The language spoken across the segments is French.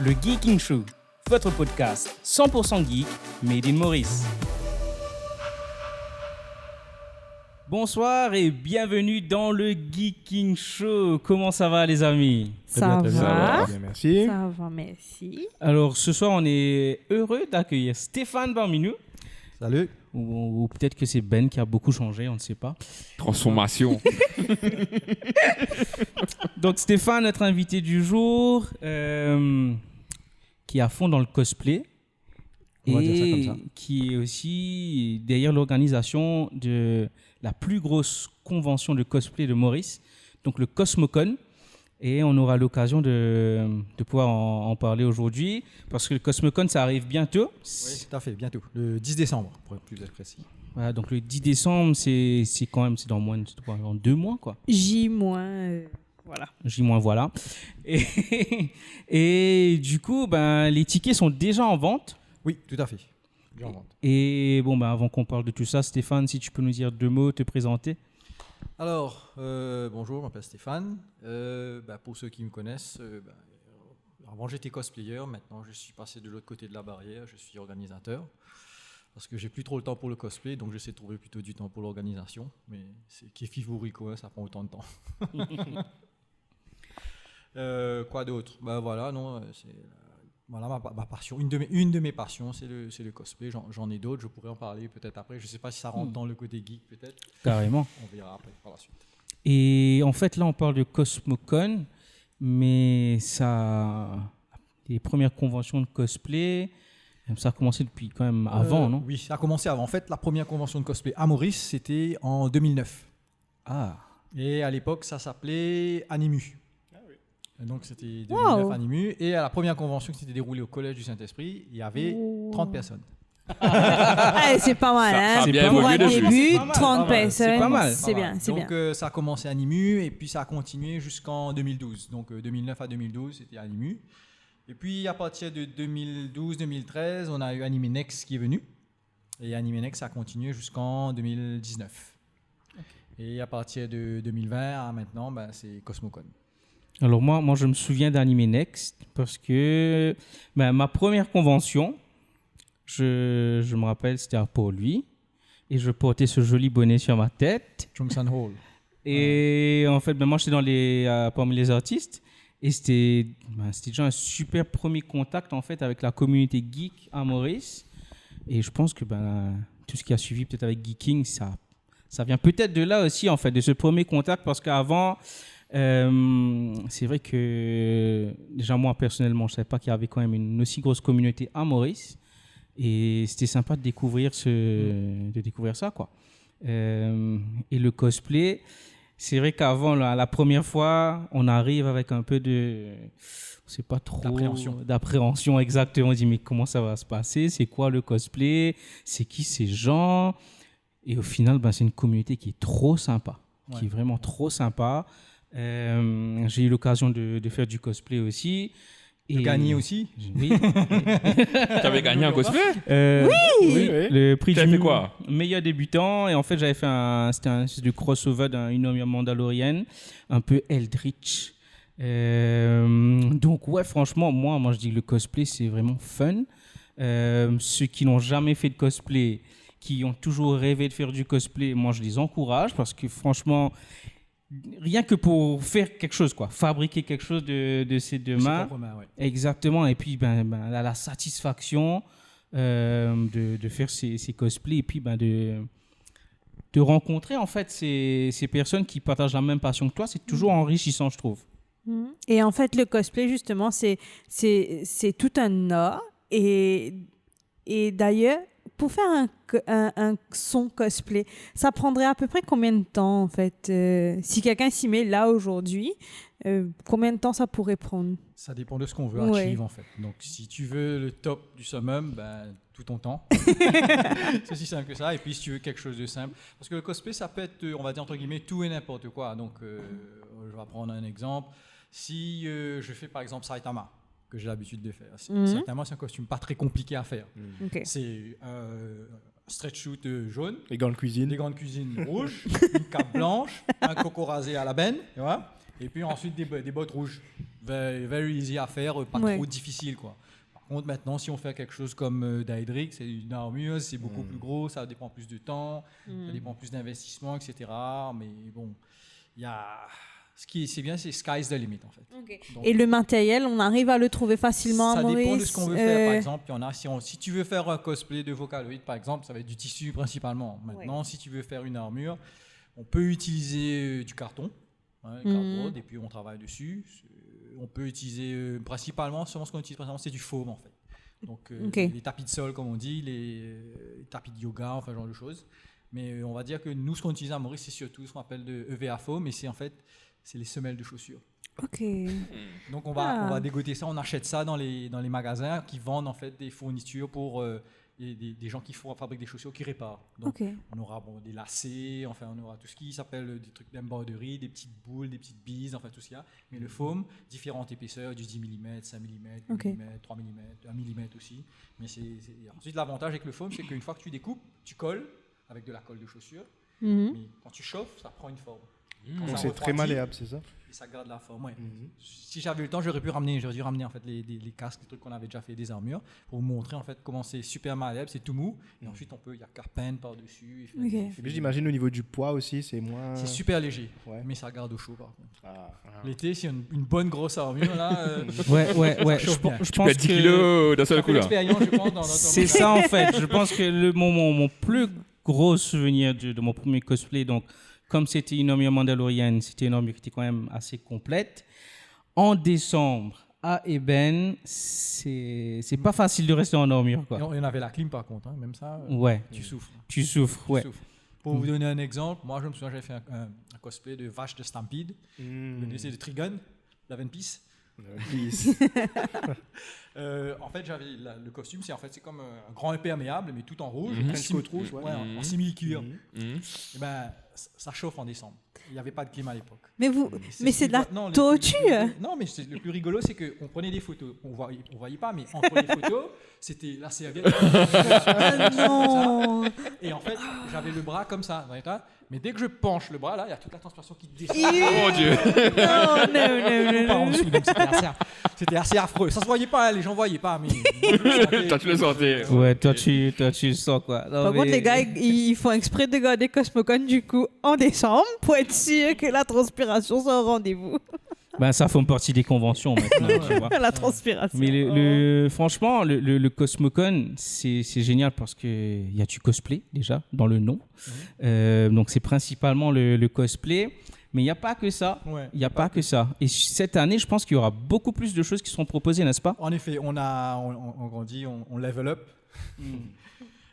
Le Geeking Show, votre podcast 100% geek, made in Maurice. Bonsoir et bienvenue dans le Geeking Show. Comment ça va les amis? Ça va. Bien, merci. Ça va, merci. Alors ce soir on est heureux d'accueillir Stéphane parmi nous. Salut. Ou peut-être que c'est Ben qui a beaucoup changé, on ne sait pas. Transformation. Donc Stéphane, notre invité du jour, qui est à fond dans le cosplay. On va dire ça Et comme ça. qui est aussi derrière l'organisation de la plus grosse convention de cosplay de Maurice, donc le Cosmocon. Et on aura l'occasion de pouvoir en parler aujourd'hui, parce que le Cosmocon, ça arrive bientôt. Oui, tout à fait, bientôt. Le 10 décembre, pour être plus précis. Voilà, donc le 10 décembre, c'est quand même, c'est dans 2 mois, quoi. J-, voilà. J-, voilà. Et du coup, les tickets sont déjà en vente. Oui, tout à fait. Déjà en vente. Et bon, avant qu'on parle de tout ça, Stéphane, si tu peux nous dire 2 mots, te présenter. Alors, bonjour, je m'appelle Stéphane. Pour ceux qui me connaissent, avant j'étais cosplayer, maintenant je suis passé de l'autre côté de la barrière, je suis organisateur. Parce que j'ai plus trop le temps pour le cosplay, donc j'essaie de trouver plutôt du temps pour l'organisation. Mais c'est kiff-kiff-bourrico, hein, ça prend autant de temps. Quoi d'autre? Voilà ma passion. Une de mes passions, c'est le cosplay. J'en ai d'autres, je pourrais en parler peut-être après. Je ne sais pas si ça rentre dans le côté geek, peut-être. Carrément. On verra après, par la suite. Et en fait, là, on parle de Cosmocon, mais les premières conventions de cosplay, ça a commencé depuis quand même avant, non? Oui, ça a commencé avant. En fait, la première convention de cosplay à Maurice, c'était en 2009. Ah. Et à l'époque, ça s'appelait Animu. Et donc, c'était 2009 Animu. Et à la première convention qui s'était déroulée au Collège du Saint-Esprit, il y avait 30 personnes. Ah, c'est pas mal, hein? Ça a bien Pour évolué un depuis. début, C'est pas mal, 30 personnes. c'est pas mal. C'est bien, c'est bien. Donc, ça a commencé à Animu et puis ça a continué jusqu'en 2012. Donc, 2009 à 2012, c'était Animu. Et puis, à partir de 2012-2013, on a eu Anime Next qui est venu. Et Anime Next a continué jusqu'en 2019. Et à partir de 2020 à maintenant, c'est Cosmocon. Alors moi, je me souviens d'Anime Next parce que ma première convention, je me rappelle, c'était à Port-Louis et je portais ce joli bonnet sur ma tête. Jungsan Hall. Et en fait, moi, j'étais parmi les artistes et c'était déjà un super premier contact en fait avec la communauté geek à Maurice. Et je pense que tout ce qui a suivi peut-être avec Geeking, ça vient peut-être de là aussi en fait, de ce premier contact, parce qu'avant, c'est vrai que déjà moi personnellement, je savais pas qu'il y avait quand même une aussi grosse communauté à Maurice. Et c'était sympa de découvrir ça, quoi. Et le cosplay, c'est vrai qu'avant, la première fois, on arrive avec un peu c'est pas trop d'appréhension, exactement. On dit mais comment ça va se passer? C'est quoi le cosplay? C'est qui ces gens? Et au final, c'est une communauté qui est trop sympa, qui est vraiment trop sympa. J'ai eu l'occasion de faire du cosplay aussi. Et gagner aussi? Oui. Tu avais gagné un cosplay? Oui. Le prix T'as du fait quoi? meilleur débutant. Et en fait, j'avais fait c'était un crossover d'une armure mandalorienne, un peu Eldritch. Donc, ouais, franchement, moi, je dis que le cosplay, c'est vraiment fun. Ceux qui n'ont jamais fait de cosplay, qui ont toujours rêvé de faire du cosplay, moi, je les encourage parce que franchement, rien que pour faire quelque chose, quoi, fabriquer quelque chose de ses deux mains. Ouais. Exactement. Et puis, la satisfaction de faire ces cosplays et puis de rencontrer en fait ces personnes qui partagent la même passion que toi, c'est toujours enrichissant, je trouve. Et en fait, le cosplay, justement, c'est tout un art. Et d'ailleurs, pour faire un son cosplay, ça prendrait à peu près combien de temps, en fait? Si quelqu'un s'y met là aujourd'hui, combien de temps ça pourrait prendre? Ça dépend de ce qu'on veut achieve, en fait. Donc, si tu veux le top du summum, tout ton temps. C'est aussi simple que ça. Et puis, si tu veux quelque chose de simple. Parce que le cosplay, ça peut être, on va dire entre guillemets, tout et n'importe quoi. Donc, je vais prendre un exemple. Si je fais, par exemple, Saitama, que j'ai l'habitude de faire. Saitama, c'est un costume pas très compliqué à faire. Okay. C'est stretch suit jaune, Les gants de cuisine. des gants de cuisine rouges, une cape blanche, un coco rasé à la benne, tu vois, Et puis ensuite des bottes rouges. Very easy à faire, pas trop difficile, quoi. Par contre, maintenant, si on fait quelque chose comme Daedric, c'est une armure, c'est beaucoup plus gros, ça dépend plus de temps, ça dépend plus d'investissement, etc. Mais bon, il y a... Ce qui c'est bien, c'est sky's the limit, en fait. Okay. Donc, et le matériel, on arrive à le trouver facilement à Maurice? Ça dépend de ce qu'on veut faire. Par exemple, il y en a, si tu veux faire un cosplay de Vocaloid, par exemple, ça va être du tissu principalement. Maintenant, si tu veux faire une armure, on peut utiliser du carton, cardboard, et puis on travaille dessus. On peut utiliser principalement, ce qu'on utilise principalement, c'est du foam, en fait. Donc, les tapis de sol, comme on dit, les tapis de yoga, enfin, ce genre de choses. Mais on va dire que nous, ce qu'on utilise à Maurice, c'est surtout ce qu'on appelle de EVA foam, et c'est en fait, c'est les semelles de chaussures. Ok. Donc on va dégoter ça, on achète ça dans les magasins qui vendent en fait des fournitures pour des gens qui fabriquent des chaussures, qui réparent. Donc on aura des lacets, enfin on aura tout ce qui s'appelle des trucs d'embroiderie, des petites boules, des petites bises, enfin tout ce qu'il y a. Mais le foam, différentes épaisseurs, du 10 mm, 5 mm, 1 mm, 3 mm, 1 mm aussi. Mais ensuite l'avantage avec le foam, c'est qu'une fois que tu découpes, tu colles avec de la colle de chaussure. Mais quand tu chauffes, ça prend une forme. Donc c'est très malléable, c'est ça? Et ça garde la forme, ouais. Si j'avais eu le temps, j'aurais dû ramener en fait les casques, les trucs qu'on avait déjà fait, des armures, pour vous montrer en fait comment c'est super malléable, c'est tout mou. Et ensuite il y a carpen par-dessus. Et j'imagine au niveau du poids aussi, c'est moins... C'est super léger, mais ça garde au chaud par contre. L'été, c'est une bonne grosse armure là. Ouais. Je pense que 10 kilos d'un seul coup là. C'est ça en fait. Je pense que mon plus gros souvenir de mon premier cosplay, donc comme c'était une armure mandalorienne, c'était une armure qui était quand même assez complète. En décembre, à Eben, c'est pas facile de rester en armure, quoi. Il y en avait la clim par contre, hein, même ça. Tu souffres. Tu souffres, ouais. Pour vous donner un exemple, moi je me souviens, j'avais fait un cosplay de vache de Stampede, le décès de Trigun, la One Piece. En fait, j'avais le costume, c'est comme un grand imperméable, mais tout en rouge, en simili-cuir. Et ben, ça chauffe en décembre. Il n'y avait pas de clim à l'époque. Mais c'est de la tortue. Non, mais le plus rigolo, c'est qu'on prenait des photos. On voyait pas, mais entre les photos, c'était la serviette. Non. Et en fait, j'avais le bras comme ça. Mais dès que je penche le bras, là, il y a toute la transpiration qui descend. Oh mon Dieu! Non. Pas en dessous, donc c'était assez affreux. Ça se voyait pas, hein, les gens voyaient pas. Mais Toi, tu le sentais. Ouais, toi, tu le sens, quoi. Non, Par contre, les gars, ils font exprès de garder Cosmocon du coup en décembre pour être sûr que la transpiration soit au rendez-vous. Ben, ça fait partie des conventions maintenant, tu vois. La transpiration. Mais franchement, le Cosmocon, c'est génial parce qu'il y a du cosplay déjà dans le nom. Donc c'est principalement le cosplay. Mais il n'y a pas que ça. Il n'y a pas que ça. Et cette année, je pense qu'il y aura beaucoup plus de choses qui seront proposées, n'est-ce pas? En effet, on grandit, on level up.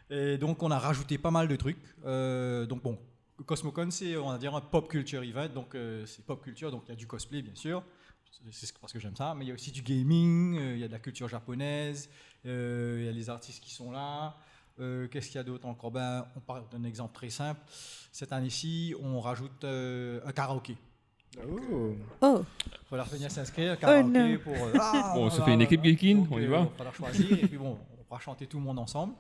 Et donc on a rajouté pas mal de trucs. Donc bon, Cosmocon, c'est, on va dire, un pop culture event, donc c'est pop culture, donc il y a du cosplay bien sûr, c'est parce que j'aime ça, mais il y a aussi du gaming, il y a de la culture japonaise, il y a les artistes qui sont là. Qu'est-ce qu'il y a d'autre encore? On parle d'un exemple très simple. Cette année-ci, on rajoute un karaoké. Oh. Il faudra venir s'inscrire, karaoké pour... on se fait une équipe geeking, on y va. Il faudra choisir, et puis bon, on va chanter tout le monde ensemble.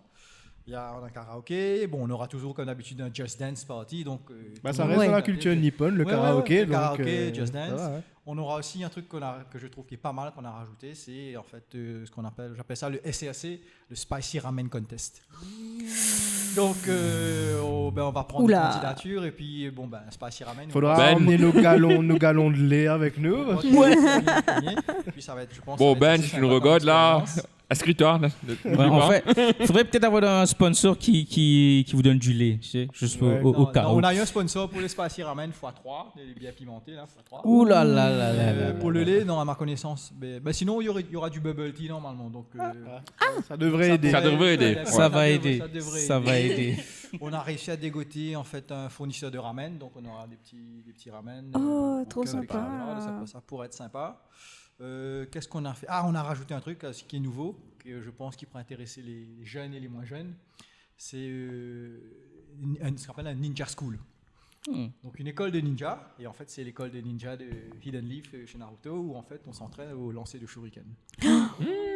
On a un karaoké, bon, on aura toujours comme d'habitude un Just Dance party. Donc, ça reste dans la culture nippone, le karaoké. Le karaoké, Just Dance. On aura aussi un truc que je trouve qui est pas mal qu'on a rajouté, c'est en fait ce qu'on appelle, j'appelle ça le SRC, le Spicy Ramen Contest. Donc on va prendre une candidature et puis Spicy Ramen. Il faudra emmener nos galons de lait avec nous. Et puis ça va être, je pense. Bon, tu nous regardes là. Inscris-toi. En fait, il faudrait peut-être avoir un sponsor qui vous donne du lait, tu sais, juste au cas où. On a eu un sponsor pour les Spicy Ramen x3, les bien pimentés là, x3. Ouh là là. Pour le lait, non, à ma connaissance. Mais sinon, il y aura du bubble tea normalement. Donc, ça devrait aider. Ça va aider. On a réussi à dégoter en fait un fournisseur de ramen, donc on aura des petits ramen. Oh, trop sympa. Ça pourrait être sympa. Qu'est-ce qu'on a fait? On a rajouté un truc qui est nouveau, que je pense qui pourrait intéresser les jeunes et les moins jeunes. C'est ce qu'on appelle un ninja school. Donc une école de ninja, et en fait c'est l'école de ninja de Hidden Leaf chez Naruto, où en fait on s'entraîne au lancer de shuriken.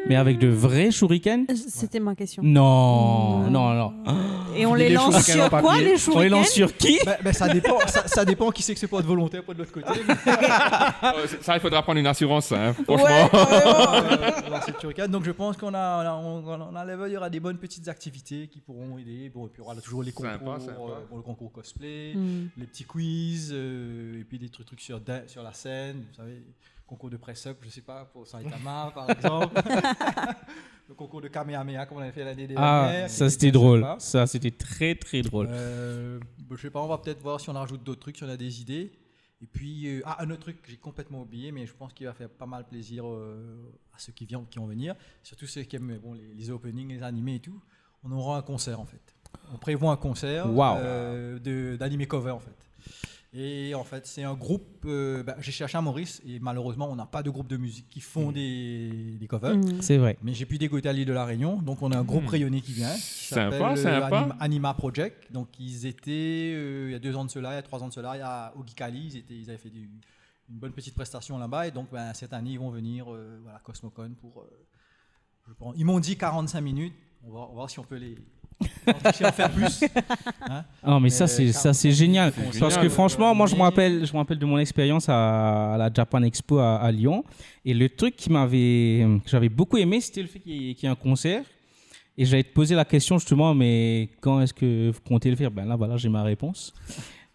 Mais avec de vrais shurikens? C'était ma question. Non, non. Et on les lance shurikens en sur quoi, papier. les On les shurikens? lance sur qui? Ça dépend, ça dépend qui c'est que c'est pas de volontaire, pas de l'autre côté. Ça, il faudra prendre une assurance, hein, franchement. Ouais, carrément. Lancer de shuriken. Donc je pense qu'on a level, il y aura des bonnes petites activités qui pourront aider. Bon, et puis il y aura toujours les Sympa, concours, sympa. le concours cosplay, Mm. les petits quiz, et puis des trucs sur la scène, vous savez, concours de press-up, je sais pas, pour Saitama par exemple. Le concours de Kamehameha comme on avait fait l'année dernière. Ah, ça qui c'était était drôle. sympa. Ça c'était très très drôle. Je sais pas, on va peut-être voir si on rajoute d'autres trucs, si on a des idées. Et puis, un autre truc que j'ai complètement oublié, mais je pense qu'il va faire pas mal plaisir à ceux qui vont venir, surtout ceux qui aiment les openings, les animés et tout. On aura un concert en fait. On prévoit un concert Wow. d'animé cover en fait. Et en fait, c'est un groupe. J'ai cherché à Maurice et malheureusement, on n'a pas de groupe de musique qui font des covers. Mm. C'est vrai. Mais j'ai pu dégoter à l'île de la Réunion, donc on a un groupe rayonné qui vient. Qui Sympa, s'appelle, sympa. Anima Project. Donc ils étaient il y a 2 ans de cela, il y a 3 ans de cela, au Geekali, ils avaient fait une bonne petite prestation là-bas. Et donc cette année, ils vont venir à Cosmocon pour. Ils m'ont dit 45 minutes. On va voir si on peut en faire plus. Hein. Ah, mais ça c'est génial. C'est Parce génial. que franchement, moi je me Mais- rappelle de mon expérience à la Japan Expo à Lyon. Et le truc que j'avais beaucoup aimé, c'était le fait qu'il y ait un concert. Et j'allais te poser la question justement, mais quand est-ce que vous comptez le faire? Ben là, voilà, j'ai ma réponse.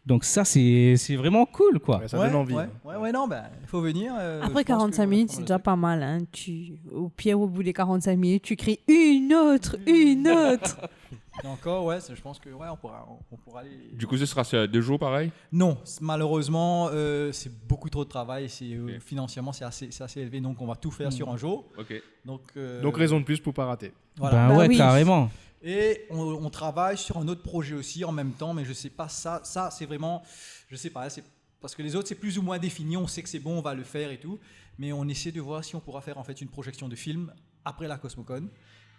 Donc ça, c'est vraiment cool, quoi. Ouais, ça donne envie. Ouais, non, il faut venir. Après 45 minutes, c'est déjà pas mal. Hein. Au pire, au bout des 45 minutes, tu cries une autre. Et encore, je pense que on pourra aller. Du coup, ce sera sur 2 jours pareil? Non, malheureusement, c'est beaucoup trop de travail. Ok. Financièrement, c'est assez élevé, donc on va tout faire sur un jour. Ok. Donc, raison de plus pour pas rater. voilà. Ben ouais, oui. carrément. Et on travaille sur un autre projet aussi en même temps, mais je sais pas, ça c'est vraiment, je sais pas, c'est parce que les autres c'est plus ou moins défini, on sait que c'est bon, on va le faire et tout, mais on essaie de voir si on pourra faire en fait une projection de film après la Cosmocon,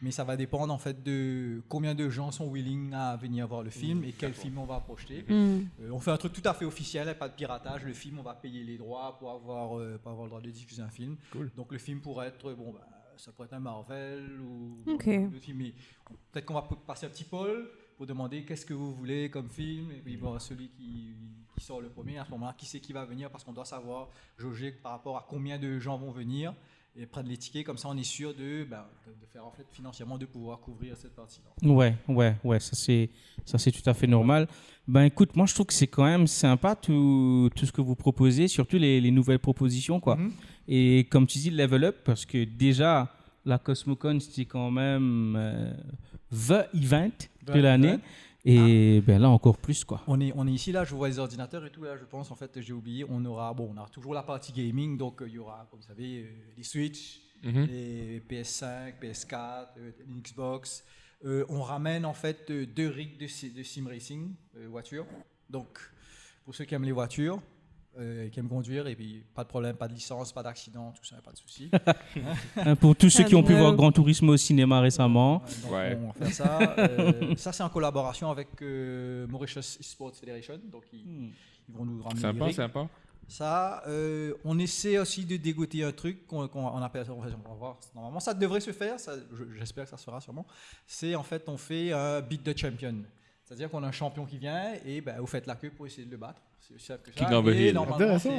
mais ça va dépendre en fait de combien de gens sont willing à venir voir le film et quel film on va projeter. Mm. On fait un truc tout à fait officiel, pas de piratage, le film on va payer les droits pour avoir le droit de diffuser un film, donc le film pourrait être, ça pourrait être un Marvel ou Ok. le film. Peut-être qu'on va passer un petit poll pour demander qu'est-ce que vous voulez comme film. Et puis bon, celui qui sort le premier, à ce moment-là, qui c'est qui va venir, parce qu'on doit savoir jauger par rapport à combien de gens vont venir et prendre les tickets. Comme ça, on est sûr de faire en fait financièrement de pouvoir couvrir cette partie-là. Ouais, ça c'est tout à fait normal. Ben écoute, moi je trouve que c'est quand même sympa tout ce que vous proposez, surtout les nouvelles propositions, quoi. Mhm. Et comme tu dis, level up, parce que déjà, la Cosmocon, c'était quand même the event de l'année. Et ben là, encore plus, quoi. On est ici, là, je vois les ordinateurs et tout, là, je pense, en fait, j'ai oublié, on aura toujours la partie gaming, donc il y aura, comme vous savez, les Switch, les PS5, PS4, les Xbox. On ramène, en fait, 2 rigs de sim racing, voitures. Donc, pour ceux qui aiment les voitures, qui aiment conduire, et puis pas de problème, pas de licence, pas d'accident, tout ça, pas de souci. Pour tous ceux qui ont pu Ouais. voir Gran Turismo au cinéma récemment. Donc, Ouais. on va faire ça. Ça, c'est en collaboration avec Mauritius Esports Federation, donc ils vont nous ramener les Sympa, rigs. sympa. Ça, on essaie aussi de dégoter un truc qu'on appelle, on va voir. Normalement, ça devrait se faire. J'espère que ça se fera sûrement. C'est en fait, on fait un beat the champion. C'est-à-dire qu'on a un champion qui vient et vous faites la queue pour essayer de le battre. C'est aussi simple que ça. King of the Et Hill. normalement, Intéressant,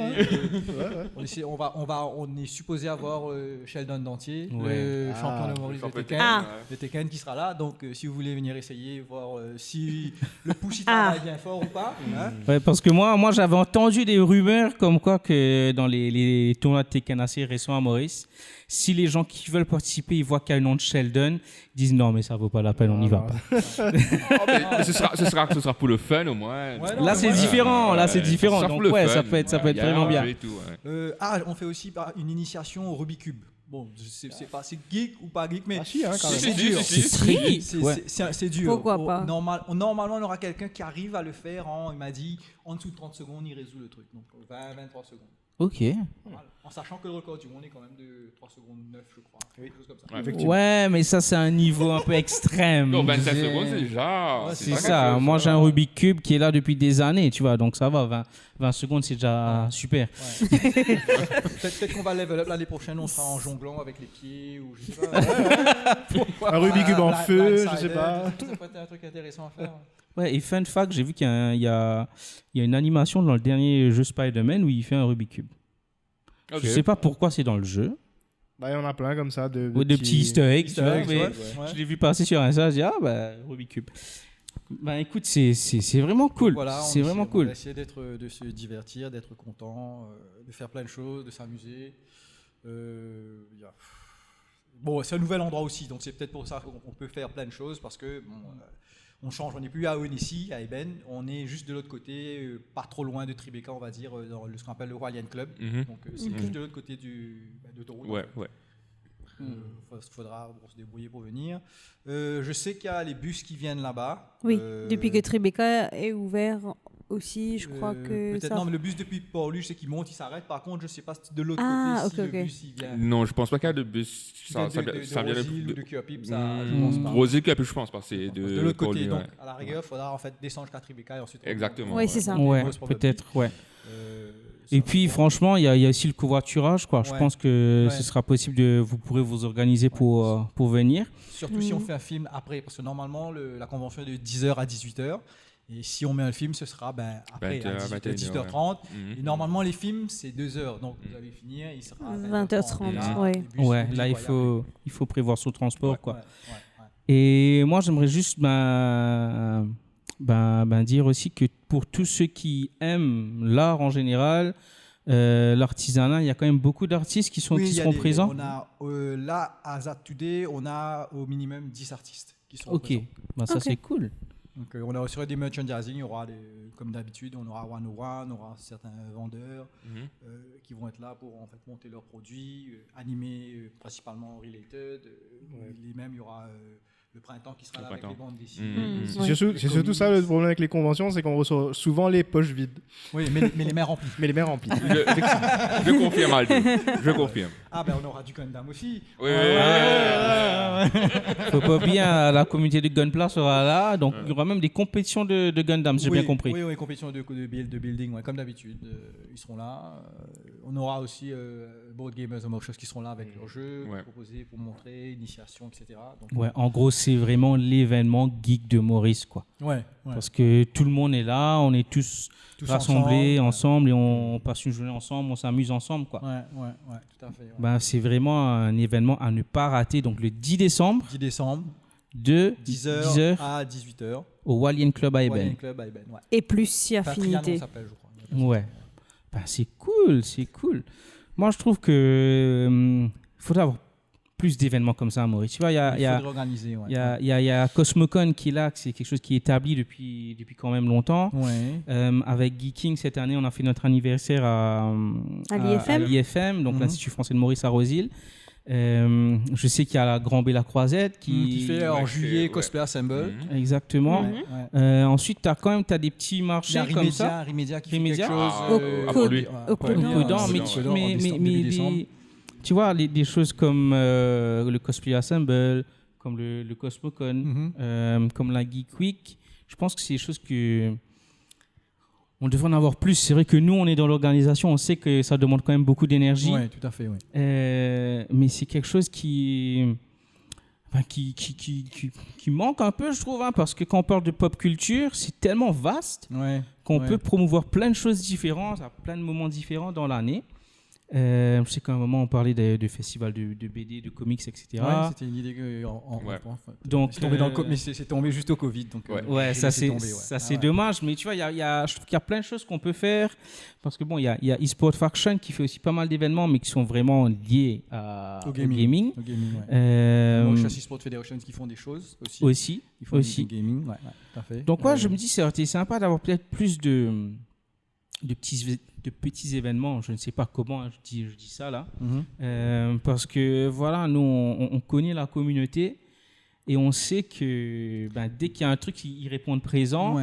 on est supposé avoir Sheldon Dantier, Ouais. le champion de Maurice de Tekken. Ah. Le Tekken qui sera là. Donc, si vous voulez venir essayer, voir si le pouce il travaille bien fort ou pas. Hein. Ouais, parce que moi j'avais entendu des rumeurs comme quoi que dans les tournois de Tekken assez récents à Maurice, si les gens qui veulent participer, ils voient qu'il y a le nom de Sheldon, ils disent non, mais ça vaut pas la peine, on n'y va pas. Mais ce sera pour le fun au moins. Ouais, non, Là, mais c'est voilà. différent. Là, c'est différent. Ça sera Donc, pour le ouais, fun. ça peut être Il y a vraiment un bien. jeu et tout, ouais. On fait aussi une initiation au Rubik's Cube. Bon, je sais pas, c'est geek ou pas geek, mais Ah si, hein, quand même. c'est dur. C'est dur. Pourquoi pas. Normalement, on aura quelqu'un qui arrive à le faire il m'a dit, en dessous de 30 secondes, il résout le truc. Donc 20-23 secondes. Ok. Voilà. sachant que le record du monde est quand même de 3 secondes 9, je crois. Quelque chose comme ça. Ouais, mais ça, c'est un niveau un peu extrême. Non, 25 secondes, c'est déjà. Ouais, C'est pas ça. quelque chose, Moi, j'ai un Rubik's Cube qui est là depuis des années, tu vois. Donc, ça va. 20 secondes, c'est déjà super. Ouais. Peut-être qu'on va level up l'année prochaine, on sera en jonglant avec les pieds ou je sais pas. Un Rubik's Cube en feu, je sais blindsided, pas. Ça peut être un truc intéressant à faire. Ouais, et fun fact, j'ai vu qu'il y a une animation dans le dernier jeu Spider-Man où il fait un Rubik's Cube. Ok. Je sais pas pourquoi c'est dans le jeu. Bah, il y en a plein comme ça. De Petits easter eggs, tu vois, eggs, mais ouais. je l'ai vu passer sur Insta, je dis Rubik's Cube. Bah écoute, c'est vraiment cool. Voilà, c'est vraiment On cool. va essayer de se divertir, d'être content, de faire plein de choses, de s'amuser. Bon, c'est un nouvel endroit aussi, donc c'est peut-être pour ça qu'on peut faire plein de choses parce que on change, on n'est plus à Onissi, à Eben, on est juste de l'autre côté, pas trop loin de Tribeca, on va dire, dans ce qu'on appelle le Royal Club. Donc c'est juste de l'autre côté de l'autoroute. Ouais, ouais. Faudra se débrouiller pour venir. Je sais qu'il y a les bus qui viennent là-bas. Oui, depuis que Tribeca est ouvert aussi, je crois que peut-être ça... non, mais le bus depuis Port-Louis, je sais qu'il monte, il s'arrête. Par contre, je sais pas si de l'autre côté si le bus il vient. Non, je pense pas qu'il y a de bus. Ça vient de Rosil ou de Cuapip, ça, je pense pas. Rosil, Cuapip, je pense pas. C'est de l'autre côté, Port-Louis, donc ouais. à la rigueur, il faudra en fait descendre jusqu'à Tribeca et ensuite. Exactement. Oui, c'est ça. Ouais, peut-être, ouais. Et puis, franchement, il y a aussi le covoiturage, quoi. Je Ouais. pense que Ouais. ce sera possible vous pourrez vous organiser pour venir. Surtout si on fait un film après, parce que normalement, la convention est de 10h à 18h. Et si on met un film, ce sera après, 20h, à 21h, 18h30. ouais. Et normalement, les films, c'est 2 heures. Donc, vous allez finir, il sera à 20h30, Et là, ouais. les bus, Ouais, obligés là, de il faut prévoir son transport, quoi. Ouais. Et moi, j'aimerais juste dire aussi que pour tous ceux qui aiment l'art en général, l'artisanat, il y a quand même beaucoup d'artistes qui Oui, il y a seront présents. On a, là, à Zat Today, on a au minimum 10 artistes qui seront Ok, présents. ça Ok. c'est cool. Donc, on a sur des merchandising, il y aura, comme d'habitude, on aura 101, on aura certains vendeurs qui vont être là pour en fait, monter leurs produits, animés principalement related. Les mêmes, il y aura le printemps qui sera là avec les bandes dessinées. C'est surtout ça le problème avec les conventions, c'est qu'on reçoit souvent les poches vides. Oui, mais les mains remplies. Mais les mains remplies. Je confirme, Aldo. Je confirme. Ah ben on aura du Gundam aussi. Oui, Faut pas oublier, la communauté de Gunpla sera là, donc il y aura même des compétitions de Gundam, si j'ai bien compris. Oui, compétition de building, ouais, comme d'habitude. Ils seront là. On aura aussi Board Gamers Emotions qui seront là avec leurs jeux, proposés pour montrer, initiation, etc. Donc, Ouais, en gros, c'est vraiment l'événement geek de Maurice, quoi. ouais. Parce que tout le monde est là, on est tous rassemblés ensemble et on passe une journée ensemble, on s'amuse ensemble, quoi. Ouais, tout à fait. C'est vraiment un événement à ne pas rater. Donc le 10 décembre, 10 décembre, de 10h à 18h. au Walien Club à Eben. Walien Club à Eben, ouais. Et plus si affinité. Trianon s'appelle, je crois. Ouais. C'est cool. Moi, je trouve que faudrait avoir plus d'événements comme ça à Maurice. Tu vois, il faudrait organiser, ouais. y a Cosmocon qui est là, c'est quelque chose qui est établi depuis quand même longtemps. Ouais. Avec Geeking, cette année, on a fait notre anniversaire à l'IFM, donc l'Institut français de Maurice à Rosil. Je sais qu'il y a la Grand B La Croisette qui fait en juillet Cosplay Assemble. Exactement. Ensuite, tu as des petits marchés comme ça. Rimédia qui fait quelque chose. Au Codon, mais tu vois, des choses comme le Cosplay Assemble, comme le Cosmocon, comme la Geek Week, je pense que c'est des choses que on devrait en avoir plus. C'est vrai que nous, on est dans l'organisation, on sait que ça demande quand même beaucoup d'énergie. Oui, tout à fait, oui. Mais c'est quelque chose qui manque un peu, je trouve, parce que quand on parle de pop culture, c'est tellement vaste qu'on peut promouvoir plein de choses différentes à plein de moments différents dans l'année. Je sais qu'à un moment, on parlait de festivals de BD, de comics, etc. Ouais, c'était une idée que... Donc, mais c'est tombé juste au Covid. Donc, ça c'est dommage. Mais tu vois, je trouve qu'il y a plein de choses qu'on peut faire. Parce que bon, il y a eSport Faction qui fait aussi pas mal d'événements, mais qui sont vraiment liés au gaming. Mauritius eSport Federation qui font des choses aussi. Ils font du gaming, tout à fait. Donc, je me dis, c'est sympa d'avoir peut-être plus de petits événements, je ne sais pas comment je dis ça là, parce que voilà, nous on connaît la communauté et on sait que dès qu'il y a un truc, ils répondent présent.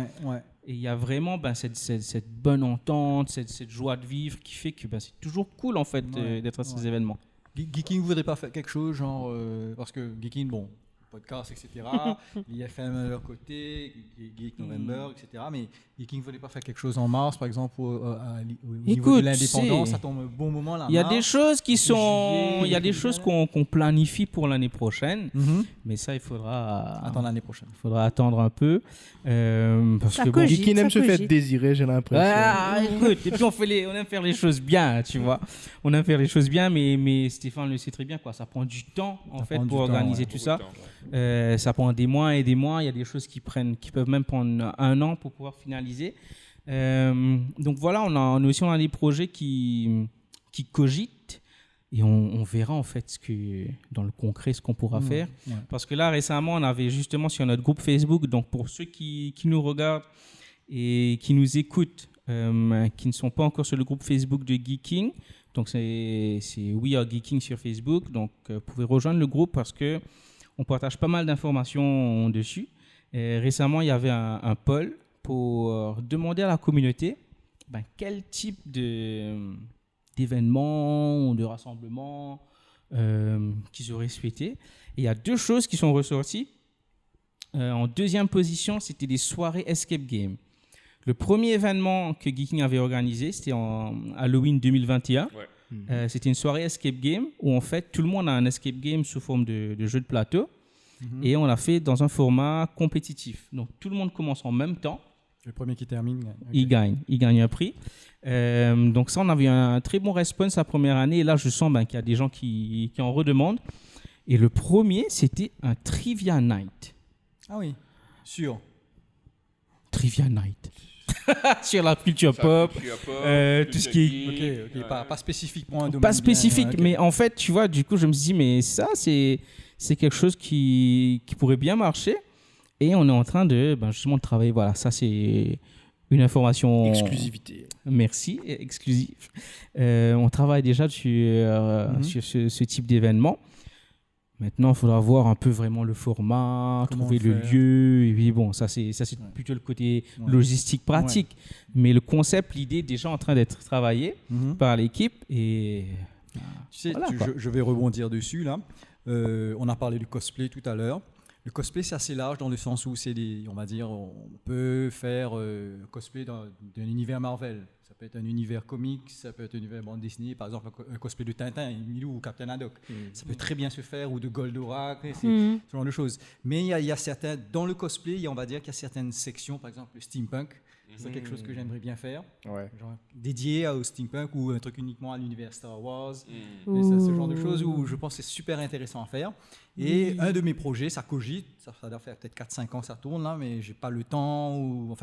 Et il y a vraiment cette bonne entente, cette joie de vivre qui fait que c'est toujours cool en fait d'être à ces événements. Geeking ne voudrait pas faire quelque chose, genre, parce que Geeking, bon, podcast, etc., l'IFM de leur côté, Geek November, etc., mais Geeking ne voulait pas faire quelque chose en mars, par exemple, au niveau de l'indépendance, ça tombe au bon moment là. Il y a des choses qui sont, il y a des choses qu'on planifie pour l'année prochaine, mais ça il faudra attendre l'année prochaine. Il faudra attendre un peu parce Ça que cogite, Geeking aime ça se faire cogite. désirer, j'ai l'impression. Écoute, et puis on aime faire les choses bien, tu vois. On aime faire les choses bien, mais Stéphane le sait très bien, quoi. Ça prend du temps en fait pour organiser tout ça. Ça prend des mois et des mois. Il y a des choses qui peuvent même prendre 1 an pour pouvoir finaliser. Donc voilà, on a des projets qui cogitent et on verra en fait dans le concret ce qu'on pourra faire. Ouais. Parce que là récemment, on avait justement sur notre groupe Facebook, donc pour ceux qui nous regardent et qui nous écoutent, qui ne sont pas encore sur le groupe Facebook de Geeking, donc c'est We Are Geeking sur Facebook, donc vous pouvez rejoindre le groupe parce que on partage pas mal d'informations dessus. Et récemment, il y avait un poll pour demander à la communauté quel type d'événements ou de rassemblements qu'ils auraient souhaité. Et il y a 2 choses qui sont ressorties. En deuxième position, c'était des soirées escape game. Le premier événement que Geeking avait organisé, c'était en Halloween 2021. Ouais. C'était une soirée escape game où en fait tout le monde a un escape game sous forme de jeu de plateau et on l'a fait dans un format compétitif. Donc tout le monde commence en même temps. Le premier qui termine, il gagne un prix. Donc ça, on avait un très bon response la première année et là je sens qu'il y a des gens qui en redemandent. Et le premier, c'était un Trivia Night. Ah oui, sûr. Trivia Night. Sur la culture pop, tout ce qui est... Ok, pas spécifiquement un domaine. Pas spécifique, mais en fait, tu vois, du coup, je me suis dit, mais ça, c'est quelque chose qui pourrait bien marcher. Et on est en train de justement travailler. Voilà, ça, c'est une information... Exclusivité. Merci, exclusif. On travaille déjà sur ce type d'événement. Maintenant, il faudra voir un peu vraiment le format, trouver le lieu. Et puis bon, ça c'est plutôt le côté logistique, pratique. Ouais. Mais le concept, l'idée est déjà en train d'être travaillée par l'équipe. Et tu sais, je vais rebondir dessus là. On a parlé du cosplay tout à l'heure. Le cosplay, c'est assez large dans le sens où on va dire, on peut faire cosplay d'un univers Marvel. Ça peut être un univers comics, ça peut être un univers bande dessinée, par exemple un cosplay de Tintin, Milou ou Captain Haddock. Ça peut très bien se faire, ou de Goldorak, ce genre de choses. Mais il y a certains, dans le cosplay, on va dire qu'il y a certaines sections, par exemple le steampunk. C'est quelque chose que j'aimerais bien faire, genre dédié au steampunk ou un truc uniquement à l'univers Star Wars. Ce genre de choses où je pense que c'est super intéressant à faire. Et un de mes projets, ça cogite, ça doit faire peut-être 4-5 ans que ça tourne là, mais j'ai pas le temps,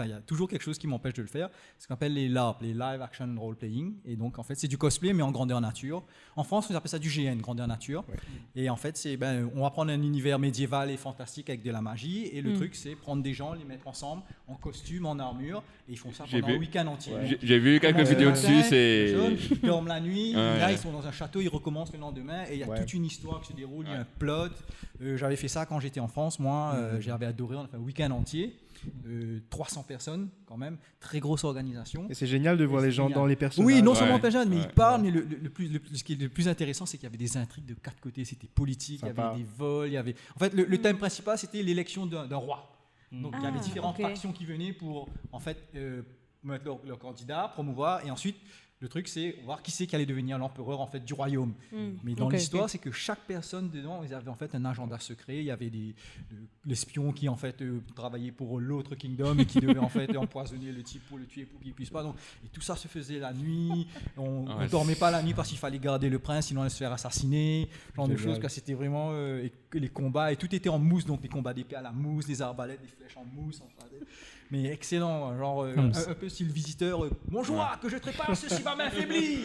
il y a toujours quelque chose qui m'empêche de le faire. Ce qu'on appelle les LARP, les Live Action Role Playing. Et donc en fait c'est du cosplay mais en grandeur nature. En France on appelle ça du GN, grandeur nature. Et en fait on va prendre un univers médiéval et fantastique avec de la magie. Et le truc c'est prendre des gens, les mettre ensemble en costume, en armure. Et ils font ça pendant un week-end entier. J'ai vu quelques vidéos dessus. Ils dorment la nuit, là ils sont dans un château, ils recommencent le lendemain. Et il y a toute une histoire qui se déroule, il y a un plot. J'avais fait ça quand j'étais en France, moi, j'avais adoré, on a fait un week-end entier, 300 personnes quand même, très grosse organisation. Et c'est génial de voir les gens dans les personnages. Oui, non seulement personnes, mais ils parlent, mais ce qui est le plus intéressant, c'est qu'il y avait des intrigues de 4 côtés, c'était politique, il y avait des vols, En fait, le thème principal, c'était l'élection d'un roi. Donc il y avait différentes factions qui venaient pour, en fait, mettre leur candidat, promouvoir, et ensuite... Le truc, c'est voir qui c'est qui allait devenir l'empereur en fait du royaume. Mais dans l'histoire, c'est que chaque personne dedans, ils avaient en fait un agenda secret. Il y avait l'espion qui en fait travaillait pour l'autre kingdom et qui devait en fait empoisonner le type pour le tuer pour qu'il puisse pas. Donc, et tout ça se faisait la nuit. On dormait pas la nuit parce qu'il fallait garder le prince, sinon on allait se faire assassiner. Genre de choses. C'était vraiment les combats et tout était en mousse. Donc les combats d'épée à la mousse, des arbalètes, des flèches en mousse. Mais excellent, genre un peu style visiteur. Bonjour, que je trépasse, ceci va m'affaiblir.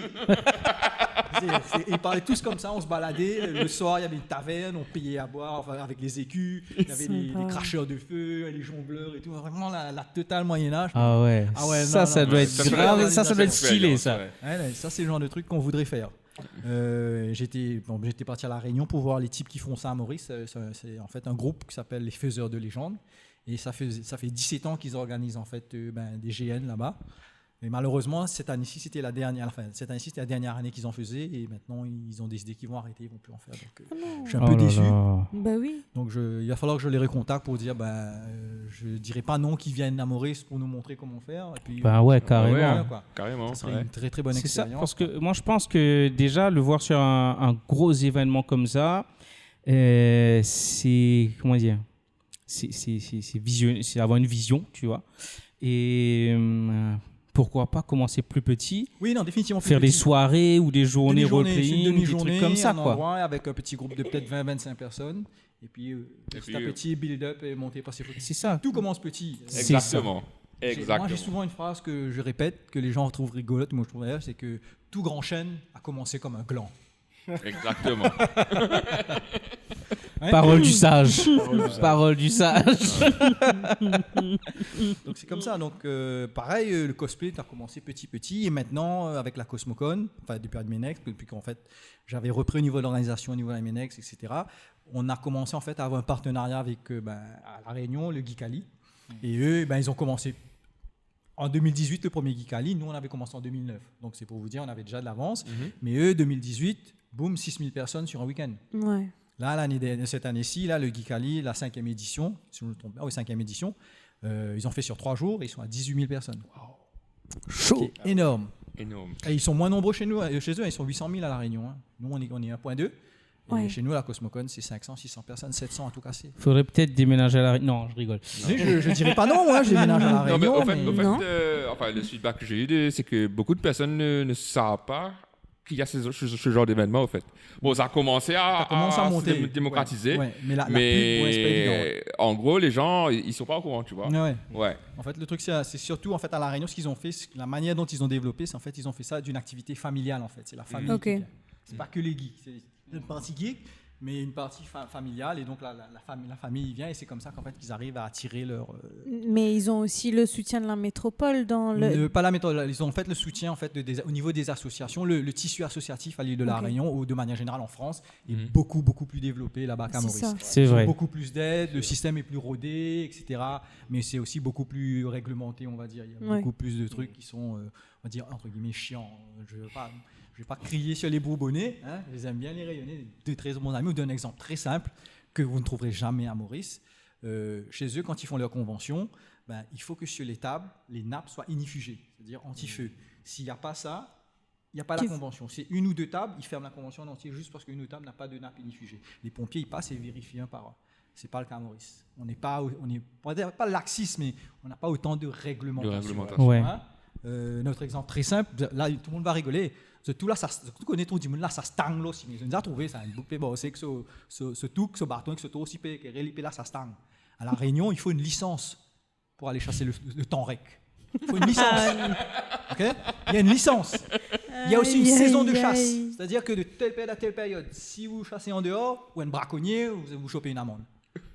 Ils parlaient tous comme ça, on se baladait. Le soir, il y avait une taverne, on payait à boire avec les écus. Il y avait les cracheurs de feu, les jongleurs et tout. Vraiment la totale Moyen-Âge. Ah ouais, ça doit être grave, ça doit être stylé, ça. Ça, c'est le genre de truc qu'on voudrait faire. J'étais parti à La Réunion pour voir les types qui font ça à Maurice. C'est en fait un groupe qui s'appelle les Faiseurs de légendes. Et ça fait 17 ans qu'ils organisent en fait des GN là-bas. Mais malheureusement, cette année-ci, c'était la dernière année qu'ils en faisaient. Et maintenant, ils ont décidé qu'ils vont arrêter, ils ne vont plus en faire. Donc, je suis un peu déçu. Bah oui. Donc, il va falloir que je les recontacte pour dire, je ne dirais pas non qu'ils viennent à Maurice pour nous montrer comment faire. Et puis, ouais, carrément. Ouais, quoi. Carrément. Ça serait une très très bonne C'est ça, expérience. parce que moi, je pense que déjà, le voir sur un gros événement comme ça, c'est, comment dire, c'est avoir une vision, tu vois. Et pourquoi pas commencer plus petit, Oui, non, définitivement. faire des soirées ou des journées Demi-journée, role-playing, des trucs comme ça, un quoi. endroit avec un petit groupe de peut-être 20-25 personnes. Et puis, petit à petit, build-up et monter par ses photos. C'est ça. Tout commence petit. Exactement. Moi, Exactement. j'ai souvent une phrase que je répète, que les gens trouvent rigolote, moi je trouve d'ailleurs, c'est que tout grand chêne a commencé comme un gland. Exactement. Hein? Parole du sage. Parole du sage. Donc c'est comme ça. Donc pareil, le cosplay a commencé petit et maintenant avec la Cosmocon, enfin depuis Admenex, depuis qu'en fait j'avais repris au niveau de l'organisation, au niveau de Admenex, etc. On a commencé en fait à avoir un partenariat avec à La Réunion, le Geekali. Et eux, ils ont commencé en 2018 le premier Geekali. Nous on avait commencé en 2009. Donc c'est pour vous dire, on avait déjà de l'avance. Mais eux, 2018, boum, 6000 personnes sur un week-end. Ouais. Là, cette année-ci, là, le Geekali, la 5e édition, si je ne me trompe pas, oui, 5e édition, ils ont fait sur 3 jours et ils sont à 18 000 personnes. Chaud. C'est énorme. Énorme. Et ils sont moins nombreux chez nous, chez eux, ils sont 800 000 à La Réunion. Hein. Nous, on est 1.2. Ouais. Et chez nous, la Cosmocon, c'est 500, 600 personnes, 700 à tout casser. Faudrait peut-être déménager à la Réunion. Non, je rigole. Mais je ne dirais pas non, moi, je déménage à La Non, mais Réunion. au fait, Non. le feedback que j'ai eu, c'est que beaucoup de personnes ne savent pas qu'il y a ce genre d'événement, au fait. Bon, ça a commencé à monter. se démocratiser. Ouais. Mais la pub, c'est pas évident. En gros, les gens, ils sont pas au courant, tu vois. Ouais. En fait, le truc, c'est surtout en fait, à La Réunion, ce qu'ils ont fait, la manière dont ils ont développé, c'est en fait, ils ont fait ça d'une activité familiale, en fait. C'est la famille Ok. qui vient. C'est pas que les geeks. C'est une partie geek, mais une partie familiale. Et donc, la famille vient et c'est comme ça qu'en fait, qu'ils arrivent à attirer leur... Mais ils ont aussi le soutien de la métropole dans le... Pas la méthode, ils ont en fait le soutien en fait, au niveau des associations. Le tissu associatif à l'île de La Ok. Réunion, ou de manière générale en France, est beaucoup, beaucoup plus développé là-bas qu'à C'est Maurice. ça. C'est Ils ont vrai. beaucoup plus d'aide, le système est plus rodé, etc. Mais c'est aussi beaucoup plus réglementé, on va dire. Il y a Ouais. beaucoup plus de trucs qui sont, on va dire, entre guillemets, chiants. Je ne vais pas crier sur les Bourbonnais, hein. Je les aime bien les rayonner. De très bons amis, ou d'un exemple très simple que vous ne trouverez jamais à Maurice. Chez eux, quand ils font leur convention, il faut que sur les tables, les nappes soient inifugées, c'est-à-dire anti-feu. S'il n'y a pas ça, il n'y a pas la convention. C'est 1 ou 2 tables, ils ferment la convention en entier juste parce qu'une ou 2 tables n'a pas de nappe inifugée. Les pompiers, ils passent et vérifient un par un. Ce n'est pas le cas à Maurice. On n'est pas laxiste, mais on n'a pas autant de réglementation. Ouais. Hein. Notre exemple très simple, là tout le monde va rigoler. Tout là, tout connaît tout le monde là, ça stang là aussi. Mais on a trouvé ça, une boucle c'est que ce tout, ce bâton, que ce tout aussi que là, ça stang. À La Réunion, il faut une licence pour aller chasser le temps rec. Il faut une licence. Ok? Il y a une licence. Il y a aussi une saison de chasse. C'est-à-dire que de telle période à telle période, si vous chassez en dehors ou un braconnier, vous chopez une amende.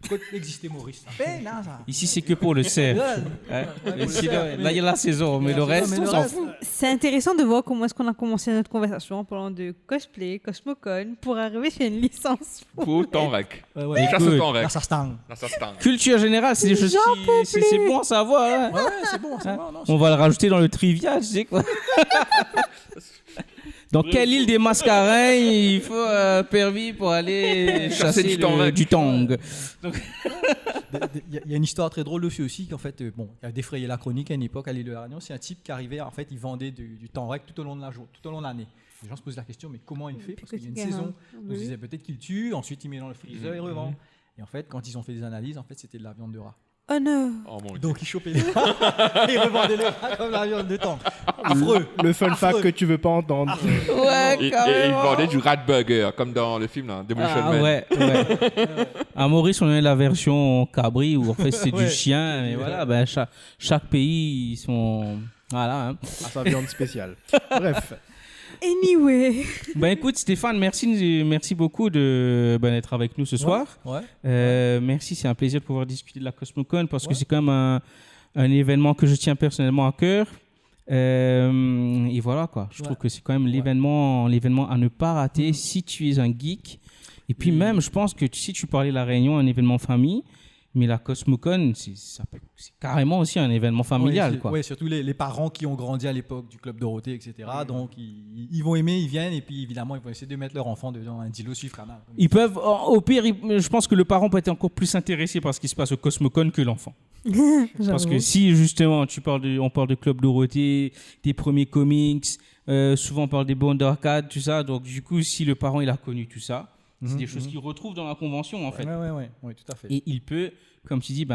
Quand existait Maurice, ça fait là, ça. Ici, c'est que pour le cerf. Hein? Et sinon, là, il y a la saison, mais le reste, on s'en fout. C'est intéressant de voir comment est-ce qu'on a commencé notre conversation en parlant de cosplay, Cosmocon, pour arriver sur une licence. Pour temps rec. Ouais. Chasse au temps rec. Là, ça stang. Là, ça se tend. Culture générale, c'est des choses c'est bon à savoir. Hein? Ouais, c'est bon, c'est bon. Non, On va le rajouter dans le trivia, tu sais quoi. Dans quelle île des Mascarins il faut permis pour aller chasser du tang? Il y a une histoire très drôle dessus aussi, qu'en fait, qui a défrayé la chronique à une époque à l'île de la Réunion. C'est un type qui arrivait, en fait, il vendait du temps rec tout au long de l'année. Les gens se posent la question, mais comment il fait? Parce qu'il y a une saison. Donc ils disaient peut-être qu'il tue, ensuite il met dans le freezer et revend. Et en fait, quand ils ont fait des analyses, en fait, c'était de la viande de rat. Oh non! Oh mon Dieu. Donc ils chopaient les rats et revendaient les rats comme la viande de temps. Affreux! Le fun fact que tu veux pas entendre. Ouais, Et il carrément. vendait du rat burger, comme dans le film là, Demolition Ah Man. ouais. À Maurice, on a la version cabri où en fait c'est du chien. Et voilà, chaque pays, ils sont. Voilà. Hein. À sa viande spéciale. Bref. Anyway! Écoute, Stéphane, merci beaucoup d'être avec nous ce soir. Ouais. Merci, c'est un plaisir de pouvoir discuter de la Cosmocon parce que c'est quand même un événement que je tiens personnellement à cœur. Et voilà quoi, je trouve que c'est quand même l'événement à ne pas rater si tu es un geek. Et puis même, je pense que si tu parlais de la Réunion, un événement famille, Mais la Cosmocon, c'est carrément aussi un événement familial. Oui, surtout les parents qui ont grandi à l'époque du Club Dorothée, etc. Donc, ils vont aimer, ils viennent, et puis évidemment, ils vont essayer de mettre leur enfant dedans un Dilo Suifrana. Ils peuvent, au pire, je pense que le parent peut être encore plus intéressé par ce qui se passe au Cosmocon que l'enfant. Parce que si, justement, on parle de Club Dorothée, des premiers comics, souvent on parle des bandes d'arcade, tout ça. Donc, du coup, si le parent il a connu tout ça, c'est des choses qu'il retrouve dans la convention, en fait. Oui, tout à fait. Et il peut, comme tu dis,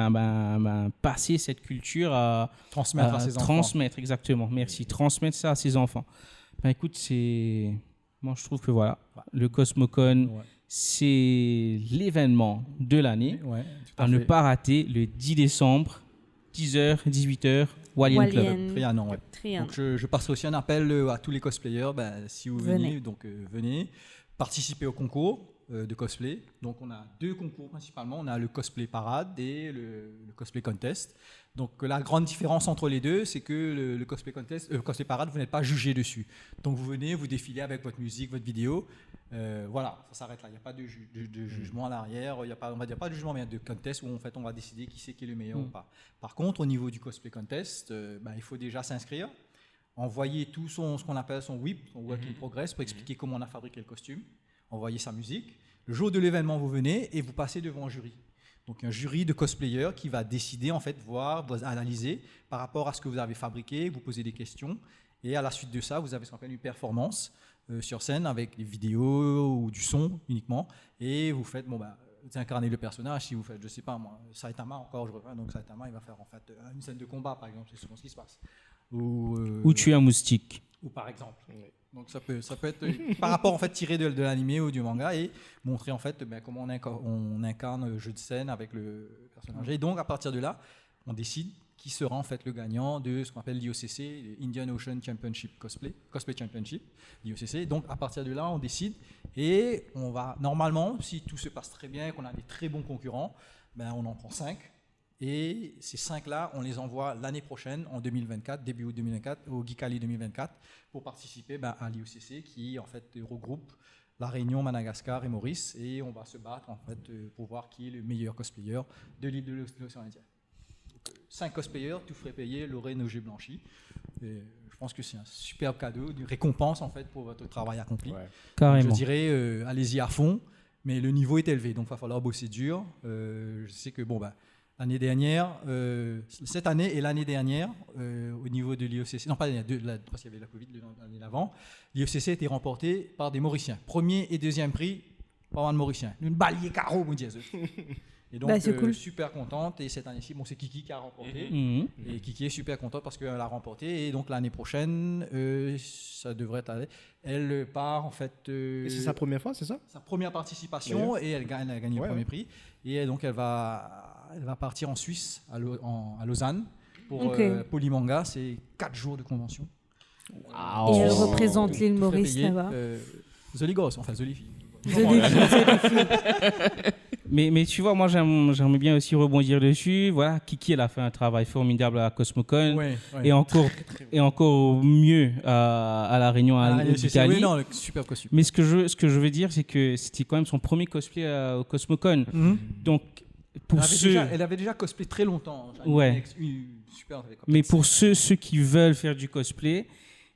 passer cette culture à transmettre à ses enfants. Transmettre, exactement. Merci. Transmettre ça à ses enfants. Écoute, moi, je trouve que voilà, le Cosmocon, c'est l'événement de l'année à ne pas rater le 10 décembre, 10h, 18h, Walian Club. Trianon, Donc, je passerai aussi un appel à tous les cosplayers. Si vous venez, venez participer au concours de cosplay. Donc, on a 2 concours principalement. On a le cosplay parade et le cosplay contest. Donc, la grande différence entre les deux, c'est que le cosplay contest, cosplay parade, vous n'êtes pas jugé dessus. Donc, vous venez, vous défilez avec votre musique, votre vidéo. Voilà, ça s'arrête là. Il n'y a pas de jugement à l'arrière. Il n'y a pas, on va dire pas de jugement, mais de contest où en fait on va décider qui est le meilleur ou pas. Par contre, au niveau du cosplay contest, il faut déjà s'inscrire, envoyer tout ce qu'on appelle son WIP, son Work in Progress, pour expliquer comment on a fabriqué le costume, envoyer sa musique. Le jour de l'événement, vous venez et vous passez devant un jury. Donc un jury de cosplayers qui va décider, en fait, voir, vous analyser par rapport à ce que vous avez fabriqué, vous poser des questions. Et à la suite de ça, vous avez ce qu'on appelle une performance sur scène avec des vidéos ou du son uniquement. Et vous faites, vous incarnez le personnage. Si vous faites, je sais pas moi, Saitama encore, je reviens. Donc Saitama, il va faire en fait une scène de combat, par exemple, c'est souvent ce qui se passe. Ou tuer un moustique. Ou par exemple. Donc ça peut être par rapport en fait tiré de l'animé ou du manga et montrer en fait comment on incarne le jeu de scène avec le personnage. Et donc à partir de là, on décide qui sera en fait le gagnant de ce qu'on appelle l'IOCC, Indian Ocean Championship Cosplay Championship, l'IOCC. Donc à partir de là, on décide et on va normalement, si tout se passe très bien, qu'on a des très bons concurrents, on en prend 5. Et ces 5-là, on les envoie l'année prochaine, en 2024, début août 2024, au Geekali 2024, pour participer à l'IOCC qui en fait regroupe La Réunion, Madagascar et Maurice. Et on va se battre en fait pour voir qui est le meilleur cosplayer de l'île de l'océan Indien. Donc, 5 cosplayers, tout frais payé, Lorraine Auger Blanchi. Et je pense que c'est un superbe cadeau, une récompense en fait pour votre travail accompli. Carrément. Donc, je dirais, allez-y à fond, mais le niveau est élevé, donc il va falloir bosser dur. Je sais que l'année dernière, cette année et l'année dernière, au niveau de l'IOCC, non pas l'année dernière, parce qu'il y avait la Covid l'année d'avant, l'IOCC a été remporté par des Mauriciens. Premier et deuxième prix par un Mauricien. Une balier carreau, mon Dieu. Et donc, cool. Super contente. Et cette année-ci, c'est Kiki qui a remporté. Et Kiki est super contente parce qu'elle a remporté. Et donc, l'année prochaine, ça devrait aller. Elle part, en fait... et c'est sa première fois, c'est ça? Sa première participation. Et elle a gagné le premier prix. Et donc, elle va partir en Suisse, à Lausanne, pour Polymanga. C'est 4 jours de convention. Wow. Et elle représente l'île Maurice là-bas. Zoligos, enfin Zolifi. Mais tu vois, moi j'aimerais bien aussi rebondir dessus. Voilà, Kiki, elle a fait un travail formidable à Cosmocon et encore mieux à La Réunion, à l'Italie. Super costume. Mais ce que je veux dire, c'est que c'était quand même son premier cosplay au Cosmocon. Donc elle avait déjà cosplay très longtemps. Super. Mais pour ceux qui veulent faire du cosplay,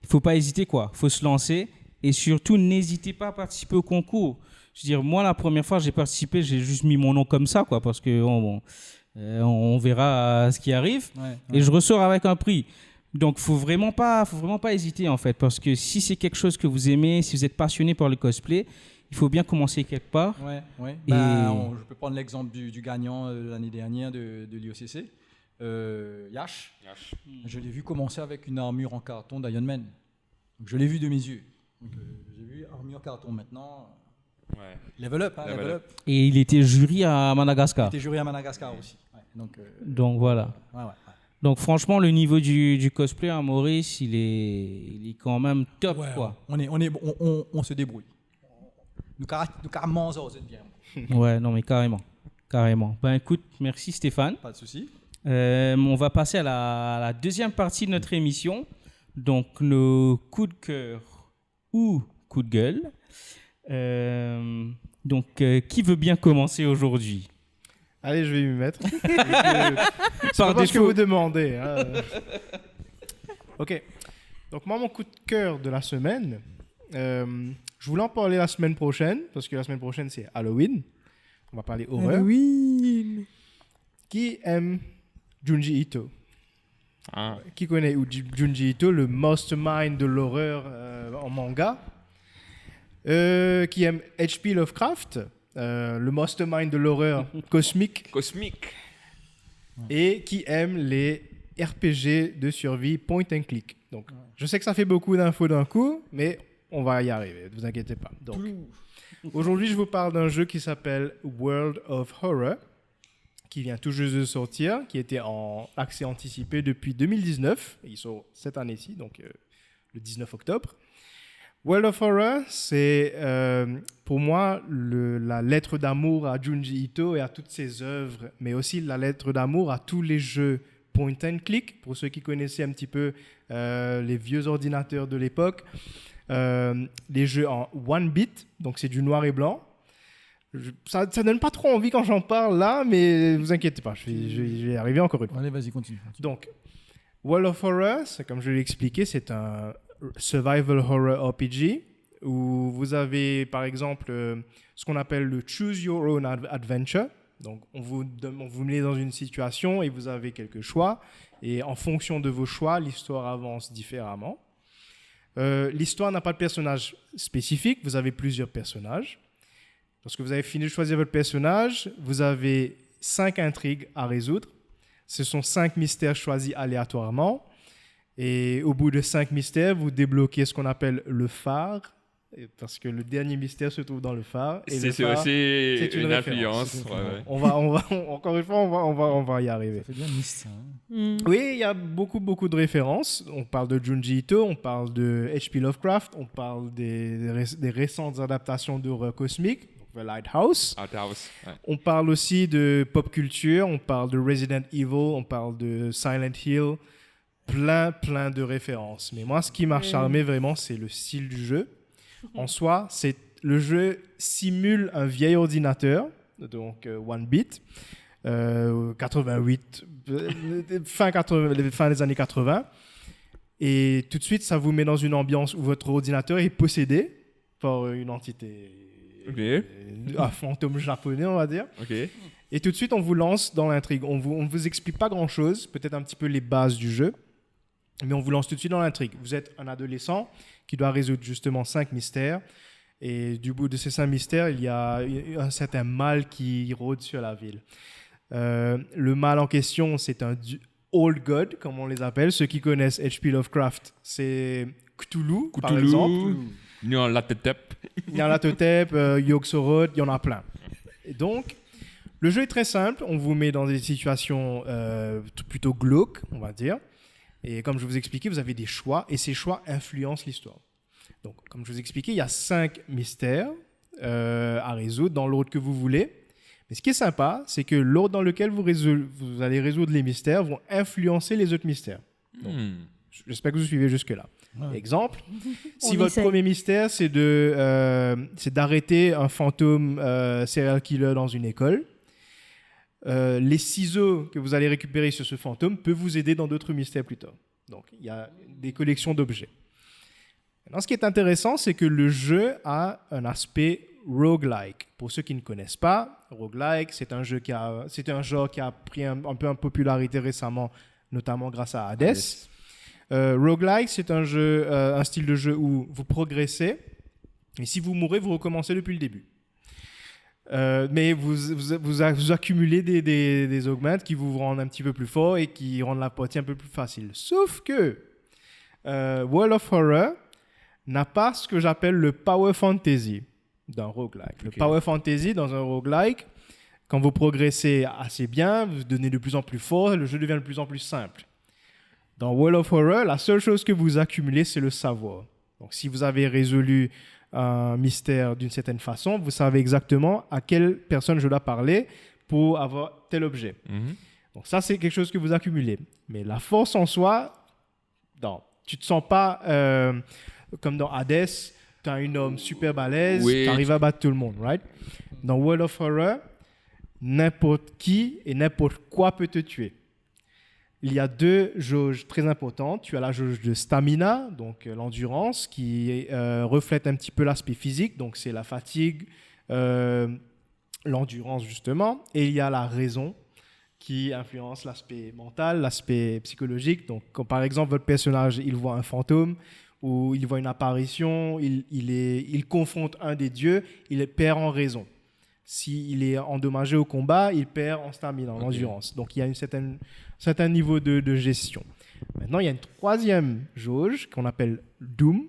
il faut pas hésiter quoi. Faut se lancer et surtout n'hésitez pas à participer au concours. Je veux dire, moi la première fois j'ai participé, j'ai juste mis mon nom comme ça quoi, parce que on verra ce qui arrive et je ressors avec un prix. Donc faut vraiment pas hésiter en fait, parce que si c'est quelque chose que vous aimez, si vous êtes passionné par le cosplay, il faut bien commencer quelque part. Je peux prendre l'exemple du gagnant l'année dernière de l'IOCC, Yash. Je l'ai vu commencer avec une armure en carton d'Iron Man. Donc, je l'ai vu de mes yeux. Donc, j'ai vu armure carton maintenant. Level up. Et il était jury à Madagascar. Il était jury à Madagascar aussi. Donc voilà. Donc franchement, le niveau du cosplay à Maurice, il est quand même top quoi. On se débrouille. Nous carrément bien. Ouais, non mais carrément. Écoute, merci Stéphane. Pas de souci. On va passer à la deuxième partie de notre émission. Donc nos coups de cœur ou coups de gueule. Donc qui veut bien commencer aujourd'hui? Allez, je vais m'y mettre. C'est pas ce que vous demandez. Hein. Ok. Donc moi, mon coup de cœur de la semaine, je voulais en parler la semaine prochaine, parce que la semaine prochaine, c'est Halloween. On va parler horreur. Halloween. Qui aime Junji Ito? Ah. Qui connaît Junji Ito, le mastermind de l'horreur en manga? Qui aime H.P. Lovecraft, le mastermind de l'horreur cosmique? Cosmique. Et qui aime les RPG de survie point and click. Donc, je sais que ça fait beaucoup d'infos d'un coup, mais on va y arriver, ne vous inquiétez pas. Donc, aujourd'hui, je vous parle d'un jeu qui s'appelle World of Horror, qui vient tout juste de sortir, qui était en accès anticipé depuis 2019. Et il sort cette année-ci, donc le 19 octobre. World of Horror, c'est pour moi la lettre d'amour à Junji Ito et à toutes ses œuvres, mais aussi la lettre d'amour à tous les jeux point and click, pour ceux qui connaissaient un petit peu les vieux ordinateurs de l'époque. Les jeux en one bit, donc c'est du noir et blanc. Ça donne pas trop envie quand j'en parle là, mais vous inquiétez pas, je vais y arriver encore une fois. Allez, vas-y, continue. Donc, World of Horror, comme je l'ai expliqué, c'est un survival horror RPG où vous avez par exemple ce qu'on appelle le Choose Your Own Adventure. Donc, on vous met dans une situation et vous avez quelques choix. Et en fonction de vos choix, l'histoire avance différemment. L'histoire n'a pas de personnage spécifique, vous avez plusieurs personnages. Lorsque vous avez fini de choisir votre personnage, vous avez 5 intrigues à résoudre. Ce sont 5 mystères choisis aléatoirement. Et au bout de 5 mystères, vous débloquez ce qu'on appelle le phare. Parce que le dernier mystère se trouve dans le phare. Et C'est une influence. Ouais. Encore une fois, on va y arriver. Ça fait bien mystère. Oui, il y a beaucoup de références. On parle de Junji Ito, on parle de H.P. Lovecraft, on parle des récentes adaptations d'horreur cosmique, The Lighthouse. Ouais. On parle aussi de pop culture, on parle de Resident Evil, on parle de Silent Hill, plein de références. Mais moi, ce qui m'a charmé vraiment, c'est le style du jeu. En soi, le jeu simule un vieil ordinateur, donc one bit, 88, fin des années 80. Et tout de suite, ça vous met dans une ambiance où votre ordinateur est possédé par une entité, un fantôme japonais, on va dire. Okay. Et tout de suite, on vous lance dans l'intrigue. On vous explique pas grand-chose, peut-être un petit peu les bases du jeu, mais on vous lance tout de suite dans l'intrigue. Vous êtes un adolescent qui doit résoudre justement 5 mystères. Et du bout de ces 5 mystères, il y a un certain mal qui rôde sur la ville. Le mal en question, c'est un Old God, comme on les appelle. Ceux qui connaissent H.P. Lovecraft, c'est Cthulhu, par exemple. Nyarlathotep, Yog-Sothoth, il y en a plein. Et donc, le jeu est très simple. On vous met dans des situations plutôt glauques, on va dire. Et comme je vous expliquais, vous avez des choix et ces choix influencent l'histoire. Donc, comme je vous expliquais, il y a 5 mystères à résoudre dans l'ordre que vous voulez. Mais ce qui est sympa, c'est que l'ordre dans lequel vous allez résoudre les mystères vont influencer les autres mystères. Donc, j'espère que vous suivez jusque-là. Ouais. Exemple, si votre premier mystère, c'est d'arrêter un fantôme serial killer dans une école, les ciseaux que vous allez récupérer sur ce fantôme peuvent vous aider dans d'autres mystères plus tard. Donc, il y a des collections d'objets. Maintenant, ce qui est intéressant, c'est que le jeu a un aspect roguelike. Pour ceux qui ne connaissent pas, roguelike, c'est un genre qui a pris un peu en popularité récemment, notamment grâce à Hades. Roguelike, c'est un style de jeu où vous progressez, et si vous mourrez, vous recommencez depuis le début. Mais vous accumulez des augments qui vous rendent un petit peu plus fort et qui rendent la partie un peu plus facile. Sauf que World of Horror n'a pas ce que j'appelle le Power Fantasy d'un roguelike. Okay. Le Power Fantasy dans un roguelike, quand vous progressez assez bien, vous devenez de plus en plus fort, le jeu devient de plus en plus simple. Dans World of Horror, la seule chose que vous accumulez, c'est le savoir. Donc si vous avez résolu un mystère d'une certaine façon, vous savez exactement à quelle personne je dois parler pour avoir tel objet. Donc ça, c'est quelque chose que vous accumulez. Mais la force en soi, non. Tu ne te sens pas comme dans Hades, tu as une arme super balèze, tu arrives à battre tout le monde, right? Dans World of Horror, n'importe qui et n'importe quoi peut te tuer. Il y a 2 jauges très importantes. Tu as la jauge de stamina, donc l'endurance, qui reflète un petit peu l'aspect physique, donc c'est la fatigue, l'endurance justement. Et il y a la raison, qui influence l'aspect mental, l'aspect psychologique. Donc, quand par exemple votre personnage il voit un fantôme ou il voit une apparition, il confronte un des dieux, il perd en raison. S'il est endommagé au combat, il perd en stamina, en endurance. Donc il y a un certain niveau de gestion. Maintenant, il y a une 3e jauge qu'on appelle Doom,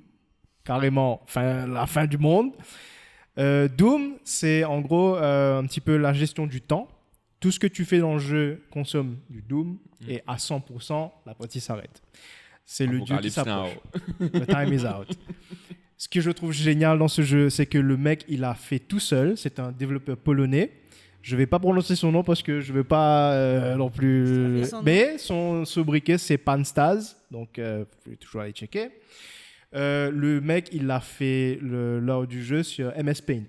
carrément la fin du monde. Doom, c'est en gros un petit peu la gestion du temps. Tout ce que tu fais dans le jeu consomme du Doom et à 100%, la partie s'arrête. C'est le dieu qui s'approche. The time is out. Ce que je trouve génial dans ce jeu, c'est que le mec, il a fait tout seul. C'est un développeur polonais. Je ne vais pas prononcer son nom parce que je ne veux pas non plus... Mais son sobriquet, c'est Panstaz. Donc, vous pouvez toujours aller checker. Le mec, il a fait lors du jeu sur MS Paint.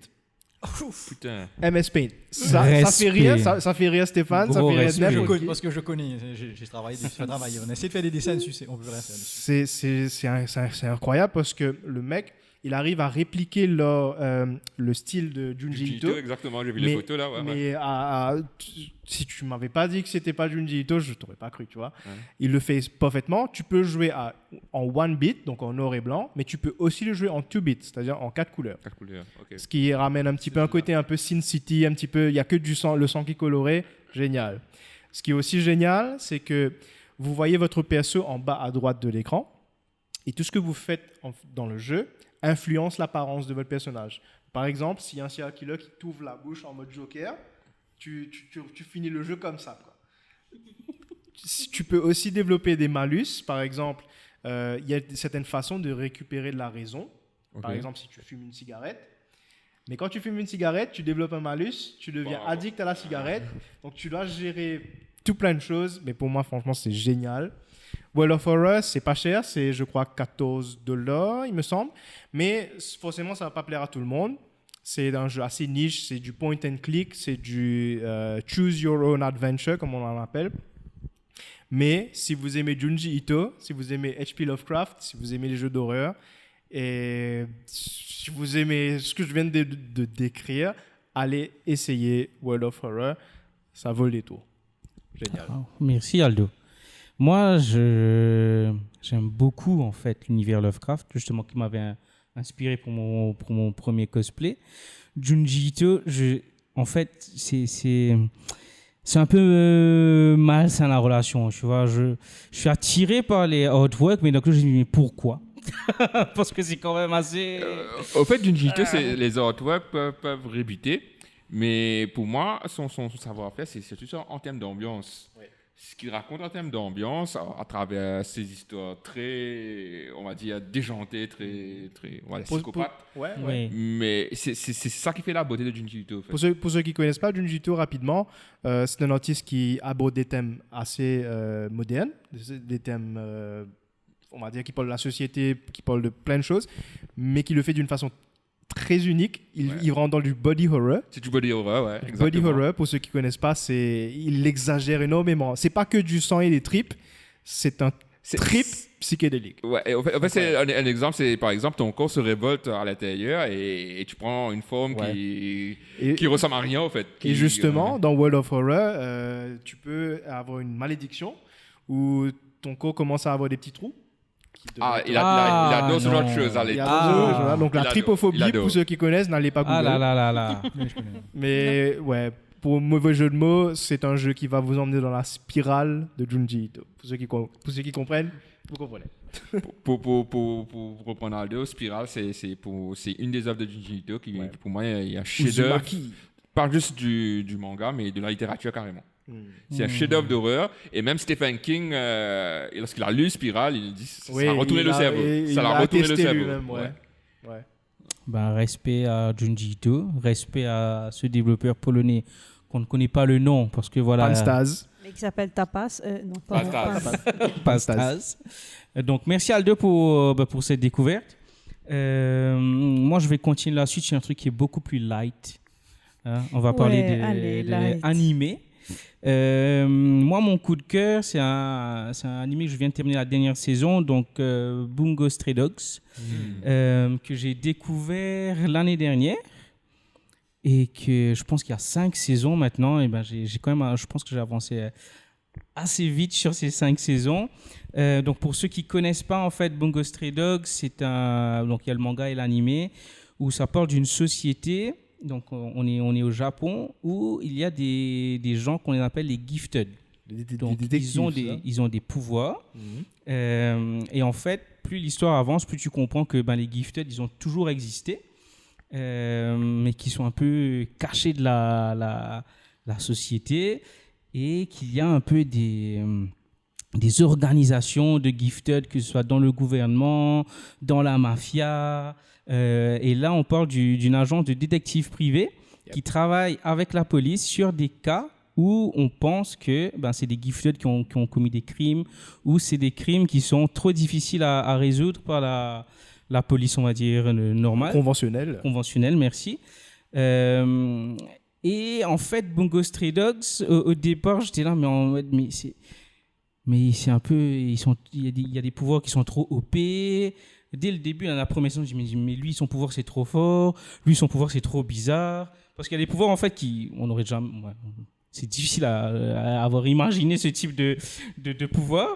Putain. MS Paint. Ça fait rire Stéphane, ça fait rire Snap. Parce que je connais, j'ai travaillé, on essaie de faire des dessins dessus, on peut rien faire dessus. C'est incroyable parce que le mec, il arrive à répliquer le style de Junji Ito. Exactement, j'ai vu les photos là. Mais si tu m'avais pas dit que c'était pas Junji Ito, je t'aurais pas cru, tu vois. Ouais. Il le fait parfaitement. Tu peux jouer en 1 bit, donc en noir et blanc, mais tu peux aussi le jouer en 2 bits, c'est-à-dire en 4 couleurs. 4 couleurs, ok. Ce qui ramène un petit peu un côté un peu Sin City, un petit peu, il y a que le sang qui est coloré, génial. Ce qui est aussi génial, c'est que vous voyez votre perso en bas à droite de l'écran et tout ce que vous faites dans le jeu influence l'apparence de votre personnage. Par exemple, s'il y a un serial killer qui t'ouvre la bouche en mode Joker, tu finis le jeu comme ça, quoi. Tu peux aussi développer des malus. Par exemple, il y a certaines façons de récupérer de la raison. Okay. Par exemple, si tu fumes une cigarette. Mais quand tu fumes une cigarette, tu développes un malus, tu deviens addict à la cigarette. Donc, tu dois gérer tout plein de choses. Mais pour moi, franchement, c'est génial. World of Horror, c'est pas cher, c'est je crois $14, il me semble. Mais forcément, ça va pas plaire à tout le monde. C'est un jeu assez niche, c'est du point and click, c'est du choose your own adventure, comme on en appelle. Mais si vous aimez Junji Ito, si vous aimez H.P. Lovecraft, si vous aimez les jeux d'horreur, et si vous aimez ce que je viens de décrire, allez essayer World of Horror, ça vaut le détour. Génial. Oh, merci Aldo. Moi, j'aime beaucoup en fait l'univers Lovecraft, justement qui m'avait inspiré pour mon premier cosplay. Junji Ito, en fait, c'est un peu malsain la relation, tu vois. Je suis attiré par les artworks, mais donc je me dis mais pourquoi? Parce que c'est quand même assez... Au fait, Junji Ito, les artworks peuvent rébuter, mais pour moi, son savoir-faire, c'est surtout ça en termes d'ambiance. Ouais. Ce qu'il raconte en termes d'ambiance, à travers ces histoires très, on va dire, déjantées, très psychopathes. Ouais. Mais c'est ça qui fait la beauté de Junji Ito. En fait. Pour ceux qui ne connaissent pas Junji Ito, rapidement, c'est un artiste qui aborde des thèmes assez modernes, des thèmes, on va dire, qui parlent de la société, qui parlent de plein de choses, mais qui le fait d'une façon très unique. Il rentre dans du body horror. C'est du body horror, ouais. Exactement. Body horror, pour ceux qui ne connaissent pas, il exagère énormément. C'est pas que du sang et des tripes, c'est un trip psychédélique. Ouais, en fait c'est un exemple, c'est par exemple ton corps se révolte à l'intérieur et tu prends une forme qui ressemble à rien en fait. Et justement, dans World of Horror, tu peux avoir une malédiction où ton corps commence à avoir des petits trous. Il adore ce genre de choses. Donc la trypophobie, pour ceux qui connaissent, n'allez pas googler. Là. Mais ouais, pour mauvais jeu de mots, c'est un jeu qui va vous emmener dans la spirale de Junji Ito. Pour ceux qui comprennent, vous comprenez. Pour reprendre Aldo, Spirale, c'est une des œuvres de Junji Ito qui pour moi, il y a un chef-d'œuvre. Pas juste du manga, mais de la littérature carrément. C'est un chef-d'œuvre d'horreur. Et même Stephen King, lorsqu'il a lu Spirale, il dit ça a retourné le cerveau. Ça l'a retourné le cerveau. Ben, respect à Junji Ito, respect à ce développeur polonais qu'on ne connaît pas le nom parce que voilà. Panstaz. Mais qui s'appelle Tapas. Non, Panstaz. Donc merci Aldo pour cette découverte. Moi je vais continuer la suite sur un truc qui est beaucoup plus light. Hein, on va parler de animé. Moi, mon coup de cœur, c'est un animé que je viens de terminer la dernière saison, donc Bungo Stray Dogs, que j'ai découvert l'année dernière et que je pense qu'il y a 5 saisons maintenant. Et ben, j'ai quand même, je pense que j'ai avancé assez vite sur ces 5 saisons. Donc, pour ceux qui ne connaissent pas, en fait, Bungo Stray Dogs, donc il y a le manga et l'animé, où ça parle d'une société. Donc, on est au Japon où il y a des gens qu'on appelle les gifted. Donc, ils ont des pouvoirs. Et en fait, plus l'histoire avance, plus tu comprends que les gifted, ils ont toujours existé, mais qui sont un peu cachés de la société et qu'il y a un peu des organisations de gifted, que ce soit dans le gouvernement, dans la mafia. Et là, on parle d'une agence de détective privé qui travaille avec la police sur des cas où on pense que c'est des gifted qui ont commis des crimes, ou c'est des crimes qui sont trop difficiles à résoudre par la police, on va dire, normale. Conventionnelle, merci. Et en fait, Bungo Stray Dogs, au départ, j'étais là, mais c'est un peu... Il y a des pouvoirs qui sont trop OP. Dès le début, dans la première saison, je me dis, mais lui, son pouvoir, c'est trop fort. Lui, son pouvoir, c'est trop bizarre. Parce qu'il y a des pouvoirs, en fait, on aurait jamais... Ouais, c'est difficile à avoir imaginé ce type de pouvoir.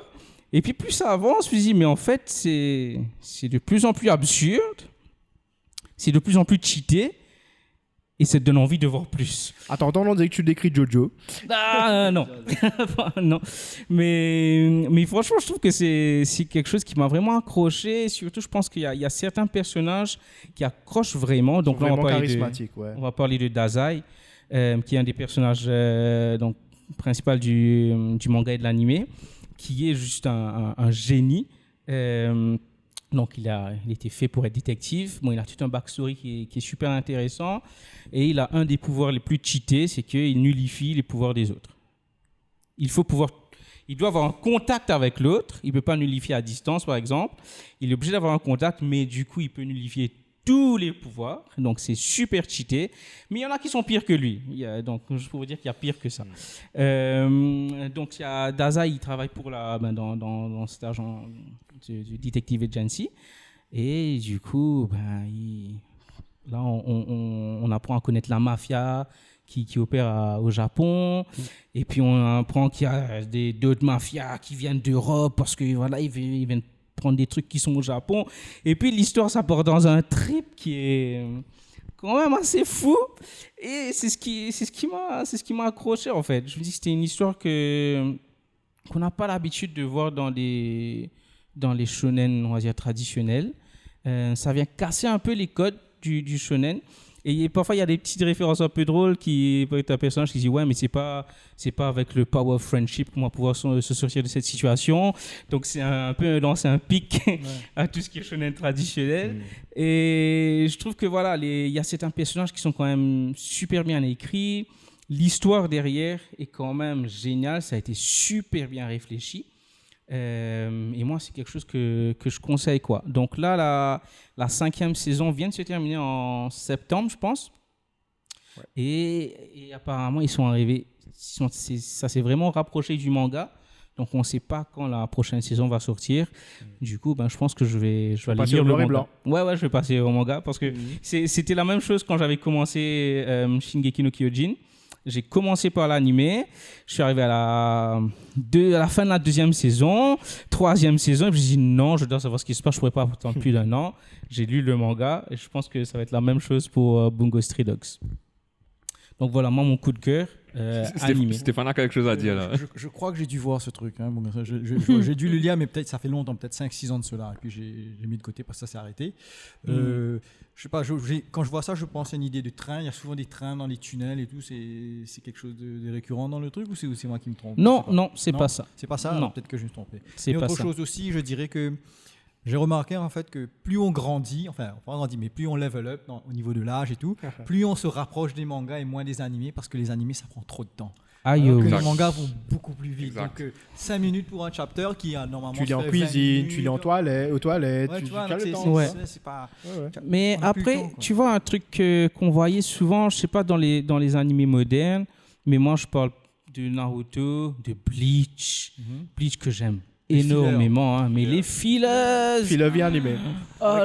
Et puis, plus ça avance, je me dis, mais en fait, c'est de plus en plus absurde. C'est de plus en plus cheaté. Et ça te donne envie de voir plus. Attends, on dirait que tu décris Jojo. Ah, non. Non. Mais franchement, je trouve que c'est quelque chose qui m'a vraiment accroché. Surtout, je pense qu'il y a certains personnages qui accrochent vraiment. Donc, là, on va parler de Dazai, qui est un des personnages principaux du manga et de l'animé, qui est juste un génie. Donc, il était fait pour être détective. Bon, il a tout un backstory qui est super intéressant. Et il a un des pouvoirs les plus cheatés, c'est qu'il nullifie les pouvoirs des autres. Il doit avoir un contact avec l'autre. Il ne peut pas nullifier à distance, par exemple. Il est obligé d'avoir un contact, mais du coup, il peut nullifier tous les pouvoirs. Donc, c'est super cheaté. Mais il y en a qui sont pires que lui. Donc, je peux vous dire qu'il y a pire que ça. Donc, il y a Dazai, il travaille pour dans cet agent du Detective Agency. Et du coup, là, on apprend à connaître la mafia qui opère au Japon. Et puis, on apprend qu'il y a d'autres mafias qui viennent d'Europe parce que voilà, ils viennent prendre des trucs qui sont au Japon. Et puis, l'histoire, ça part dans un trip qui est quand même assez fou. Et c'est ce qui m'a accroché, en fait. Je me dis que c'était une histoire qu'on n'a pas l'habitude de voir dans les shonen, on va dire, traditionnels. Ça vient casser un peu les codes du shonen. Et parfois, il y a des petites références un peu drôles qui peut être un personnage qui dit ouais, mais c'est pas avec le power of friendship qu'on va pouvoir se sortir de cette situation. Donc, c'est un peu lancer un pic à tout ce qui est shonen traditionnel. Et je trouve que voilà, il y a certains personnages qui sont quand même super bien écrits. L'histoire derrière est quand même géniale. Ça a été super bien réfléchi. Et moi, c'est quelque chose que je conseille, quoi. Donc là, la 5e saison vient de se terminer en septembre, je pense. Ouais. Et apparemment, ils sont arrivés... ça s'est vraiment rapproché du manga. Donc, on ne sait pas quand la prochaine saison va sortir. Du coup, je pense que je vais aller lire le manga. Ouais, je vais passer au manga. Parce que c'était la même chose quand j'avais commencé Shingeki no Kyojin. J'ai commencé par l'animé, je suis arrivé à la fin de la 2e saison, 3e saison, et puis j'ai dit non, je dois savoir ce qui se passe, je ne pourrais pas attendre plus d'1 an. J'ai lu le manga, et je pense que ça va être la même chose pour Bungo Stray Dogs. Donc voilà, moi, mon coup de cœur, animé. Stéphane a quelque chose à dire là. Je crois que j'ai dû voir ce truc. Hein. J'ai dû le lire, mais peut-être ça fait longtemps, peut-être 5-6 ans de cela. Et puis j'ai mis de côté parce que ça s'est arrêté. Je sais pas, quand je vois ça, je pense à une idée de train. Il y a souvent des trains dans les tunnels et tout. C'est quelque chose de récurrent dans le truc ou c'est moi qui me trompe? Non, c'est pas ça. C'est pas ça, non. Peut-être que je me suis trompé. C'est pas autre ça. chose aussi, je dirais que J'ai remarqué en fait que plus on grandit, enfin on grandit, mais plus on level up au niveau de l'âge et tout, plus on se rapproche des mangas et moins des animés parce que les animés ça prend trop de temps. Aïe, Alors que oh. les mangas vont beaucoup plus vite. Exact. Donc 5 minutes pour un chapter qui a normalement. Tu lis en se fait 20 cuisine, minutes. tu lis aux toilettes, Ouais, tu vois, as donc le c'est- temps. c'est- Ouais. c'est pas. Ouais. Mais On a plus le après, temps, quoi. tu vois, un truc qu'on voyait souvent, je sais pas, dans les animés modernes, mais moi, je parle de Naruto, de Bleach. Bleach que j'aime Les énormément, hein, mais les fillers. Philovie animé. Oh là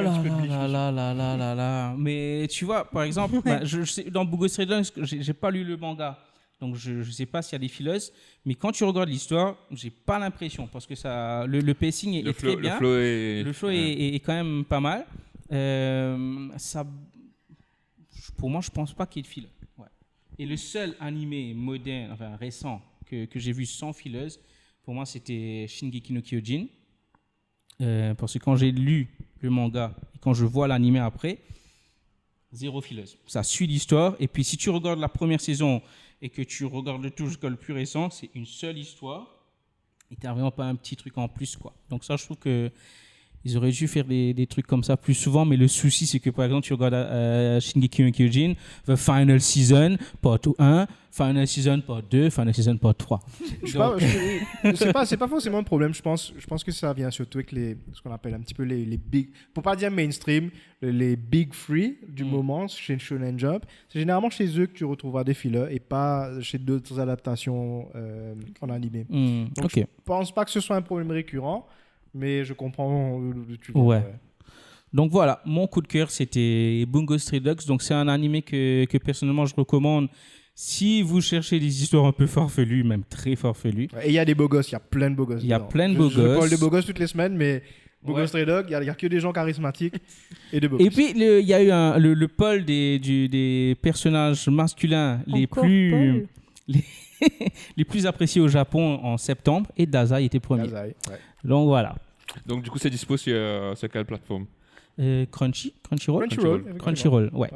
là. Mais tu vois, par exemple, bah, je sais, dans Bungo Stray Dogs, j'ai pas lu le manga. Donc, je ne sais pas s'il y a des fillers. Mais quand tu regardes l'histoire, j'ai pas l'impression. Parce que le pacing est très bien. Le flow est quand même pas mal. Pour moi, je pense pas qu'il y ait de fillers. Ouais. Et le seul animé moderne, enfin récent, que j'ai vu sans fillers, pour moi, c'était Shingeki no Kyojin. Parce que quand j'ai lu le manga et quand je vois l'animé après, zéro fileuse. Ça suit l'histoire. Et puis, si tu regardes la première saison et que tu regardes le tout jusqu'à le plus récent, c'est une seule histoire. Et tu n'as vraiment pas un petit truc en plus, quoi. Donc, ça, je trouve que ils auraient dû faire des trucs comme ça plus souvent. Mais le souci, c'est que, par exemple, tu regardes Shingeki no Kyojin, The Final Season, part 1, Final Season, part 2, Final Season, part 3. C'est pas forcément un problème. Je pense que ça vient surtout avec ce qu'on appelle un petit peu les big, pour pas dire mainstream, les big three du moment chez Shonen Jump. C'est généralement chez eux que tu retrouveras des fillers et pas chez d'autres adaptations en animé. Donc, Ok. je pense pas que ce soit un problème récurrent, mais je comprends où tu viens. Ouais. Donc voilà, mon coup de cœur, c'était Bungo Stray Dogs. Donc c'est un animé que personnellement je recommande si vous cherchez des histoires un peu farfelues, même très farfelues. Et il y a des beaux gosses, il y a plein de beaux gosses. Il y a dedans. plein de beaux Je parle gosses. de beaux gosses toutes les semaines, mais Bungo Ouais. Stray Dog, il y a que des gens charismatiques et de beaux Et gosses. puis il y a eu le pôle des personnages masculins Encore Paul. les plus appréciés au Japon en septembre, et Dazai était premier. Dazai, ouais. Donc voilà. Donc, du coup, c'est dispo sur quelle plateforme? Crunchyroll. Crunchyroll. Crunchyroll, ouais.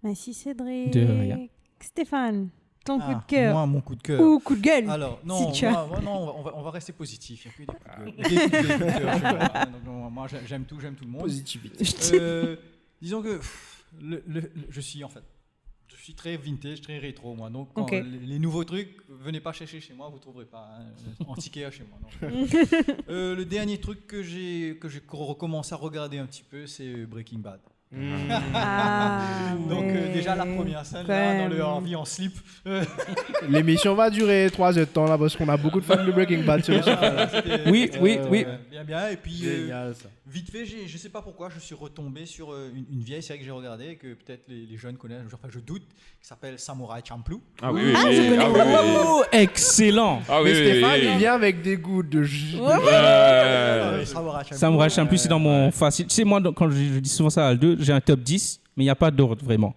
Merci Cédric. De rien. Stéphane, ton coup Ah, de cœur. moi, mon coup de cœur. Ou coup de gueule. Alors, non, Si tu as- non, on va rester positif. Il n'y a que des coups de gueule. Des coups de cœur chez moi, hein. Donc, moi, j'aime tout le monde. Positivité. Disons que je suis très vintage, très rétro, moi. Donc, quand Ok. les nouveaux trucs, venez pas chercher chez moi, vous ne trouverez pas. Antiquaire chez moi. Non. Le dernier truc que j'ai recommencé à regarder un petit peu, c'est Breaking Bad. Ah, Donc, ouais. déjà, la première scène, Quand là, dans même. le Harvey en slip. L'émission va durer 3 heures de temps là parce qu'on a beaucoup de fans de Breaking Bad sur le sofa. Oui. Bien. Et puis, Génial ça. vite fait, je sais pas pourquoi, je suis retombé sur une vieille série que j'ai regardée, que peut-être les jeunes connaissent, enfin je doute, qui s'appelle Samurai Champloo. Ah oui, Ah, je connais. Ah oui, oui. Oh, excellent. Ah oui, Mais oui, Stéphane, oui, il oui. vient avec des goûts de jus. Samurai Champloo. Samurai Champloo, c'est dans mon facile. Tu sais, moi, quand je dis souvent ça à Aldo, j'ai un top 10, mais il n'y a pas d'ordre vraiment.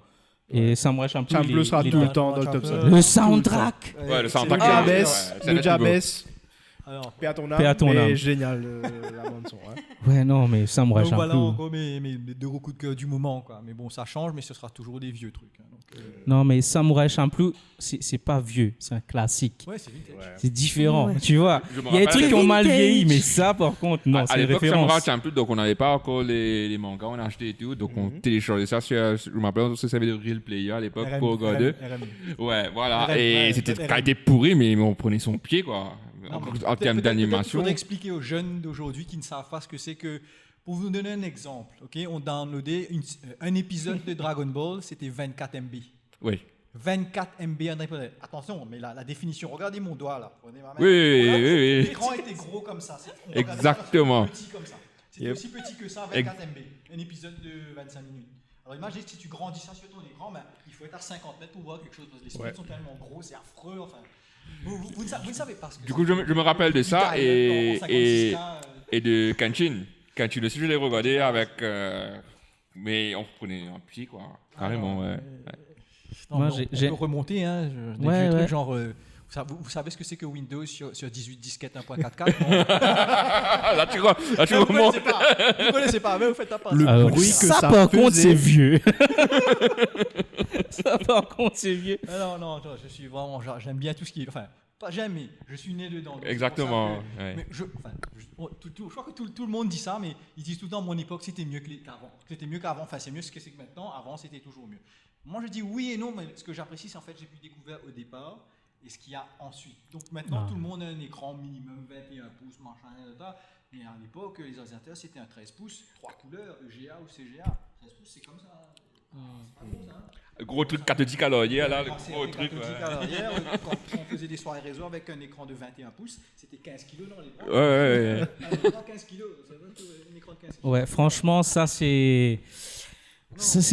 Et Samurai Champloo, Champloo sera il est tout le dans- temps dans le top 5. Le soundtrack. Ouais, le soundtrack, c'est Ah, Le ouais, Jabez, c'est le let's go. Jabez, Alors, paix à ton Paix à ton mais âme. génial la bande son. Hein. Ouais, non, mais Samurai donc voilà Champloo. encore mes deux gros coups de cœur du moment, quoi. Mais bon, ça change, mais ce sera toujours des vieux trucs. Hein. Donc, Non, mais Samurai Champloo, c'est pas vieux, c'est un classique. ouais, c'est vintage. C'est différent, Ouais. tu vois. Je me Il y a des rappelle trucs qui ont mal Vintage. vieilli, mais ça, par contre, non, À c'est une l'époque, Samurai référence. Champloo, donc on n'avait pas encore les mangas, on achetait et tout, donc on téléchargeait ça sur, je me rappelle, on se servait de Real Player à l'époque pour regarder. Ouais, voilà, RM, et ouais, c'était RM. qualité pourrie, mais on prenait son pied, quoi, Non, mais en termes peut-être d'animation. Il faudrait expliquer aux jeunes d'aujourd'hui qui ne savent pas ce que c'est que. Pour vous donner un exemple, on downloadait un épisode de Dragon Ball, c'était 24 MB. Oui. 24 MB en épisode. Attention, mais la définition, regardez mon doigt là. Prenez ma main. Oui, Regardez, oui, oui. L'écran était gros comme ça. On regardait Exactement. ça, c'était petit comme ça. C'était aussi petit que ça, 24 MB. Un épisode de 25 minutes. Alors imagine si tu grandis ça sur ton écran, ben, il faut être à 50 mètres pour voir quelque chose. Parce que les sprites sont tellement gros, c'est affreux. Enfin, vous ne savez pas ce que Du coup, je me rappelle de ça et de Kenshin. Kenshin aussi, je l'ai regardé avec. Mais on prenait un pied, quoi. Carrément, ouais. Moi, on j'ai- peut remonter, hein. Des Ouais, vieux ouais. trucs genre. Vous savez ce que c'est que Windows sur 18 disquettes 1.44 non Là, tu Vous remontes. ne connaissez pas, mais vous faites pas. Le Alors, bruit que ça, ça par contre, faisait. c'est vieux. Ça, par contre, c'est vieux. Non, attends, je suis vraiment. J'aime bien tout ce qui est. Enfin, Pas jamais. Je suis né dedans. Donc Exactement. c'est pour ça que- Ouais. mais je crois que tout le monde dit ça, mais ils disent tout le temps, mon époque, c'était mieux qu'avant. C'était mieux qu'avant. Enfin, c'est mieux ce que c'est que maintenant. Avant, c'était toujours mieux. Moi, je dis oui et non, mais ce que j'apprécie, c'est en fait, j'ai pu découvrir au départ et ce qu'il y a ensuite. Donc maintenant, tout le monde a un écran minimum 21 pouces, machin, etc. Mais à l'époque, les ordinateurs, c'était un 13 pouces, 3 couleurs, EGA ou CGA. 13 pouces, c'est comme ça. C'est pas gros, ça, hein. Gros truc cathodique à l'arrière, là, le Quand c'est gros avec truc. la petite Ouais. à l'arrière, quand on faisait des soirées réseau avec un écran de 21 pouces, c'était 15 kilos dans les bras. Ouais. Un écran de 15 kilos, ça veut dire un écran de 15 kilos. Ouais, franchement, ça c'est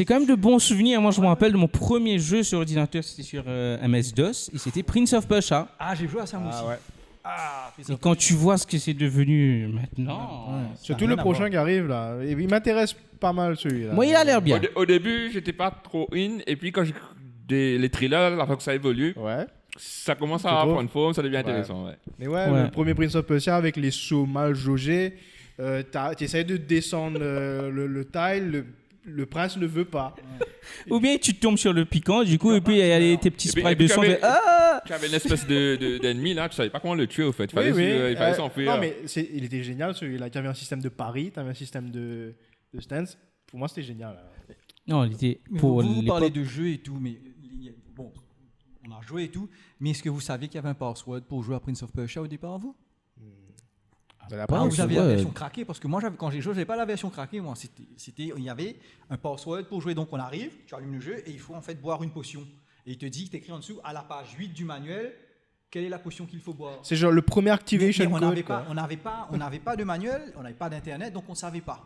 quand même de bons souvenirs. Moi, je me rappelle de mon premier jeu sur ordinateur, c'était sur MS-DOS, et c'était Prince of Persia. Ah, j'ai joué à ça moi aussi. ouais. Ah, Et quand tu vois ce que c'est devenu maintenant, Surtout le prochain qui arrive là. Et il m'intéresse pas mal celui-là. moi, il a l'air bien. Au début, j'étais pas trop in, et puis quand j'ai les thrillers, la fois que ça évolue, Ouais. ça commence Tu à trouves prendre forme, ça devient intéressant. Ouais. Mais ouais, Ouais. le premier Prince of Persia avec les sauts mal jaugés, tu essaies de descendre le tile, le prince ne veut pas. Ou bien tu tombes sur le piquant, du coup, et puis il y a tes petits Et puis- sprites et puis de sang. qu'il y fait, avait- Ah Tu avais une espèce d'ennemi là, tu savais pas comment le tuer au fait. Il fallait Oui, il fallait s'enfuir. Non, mais il était génial celui-là. Tu avais un système de pari, tu avais un système de stance. Pour moi, c'était génial. Là. Non, il était Mais pour vous parlez l'époque. de jeux et tout, mais bon, on a joué et tout, mais est-ce que vous saviez qu'il y avait un password pour jouer à Prince of Persia au départ, vous? Vous avez Ah, pas Vous avez la ouais. version craquée, parce que moi, quand j'ai joué, j'avais pas la version craquée, moi. Il y avait un password pour jouer, donc on arrive, tu allumes le jeu, et il faut en fait boire une potion. Et il te dit, écrit en dessous, à la page 8 du manuel, quelle est la potion qu'il faut boire. C'est genre le premier activation Mais on code. n'avait quoi. pas, on n'avait pas de manuel, on n'avait pas d'internet, donc on savait pas.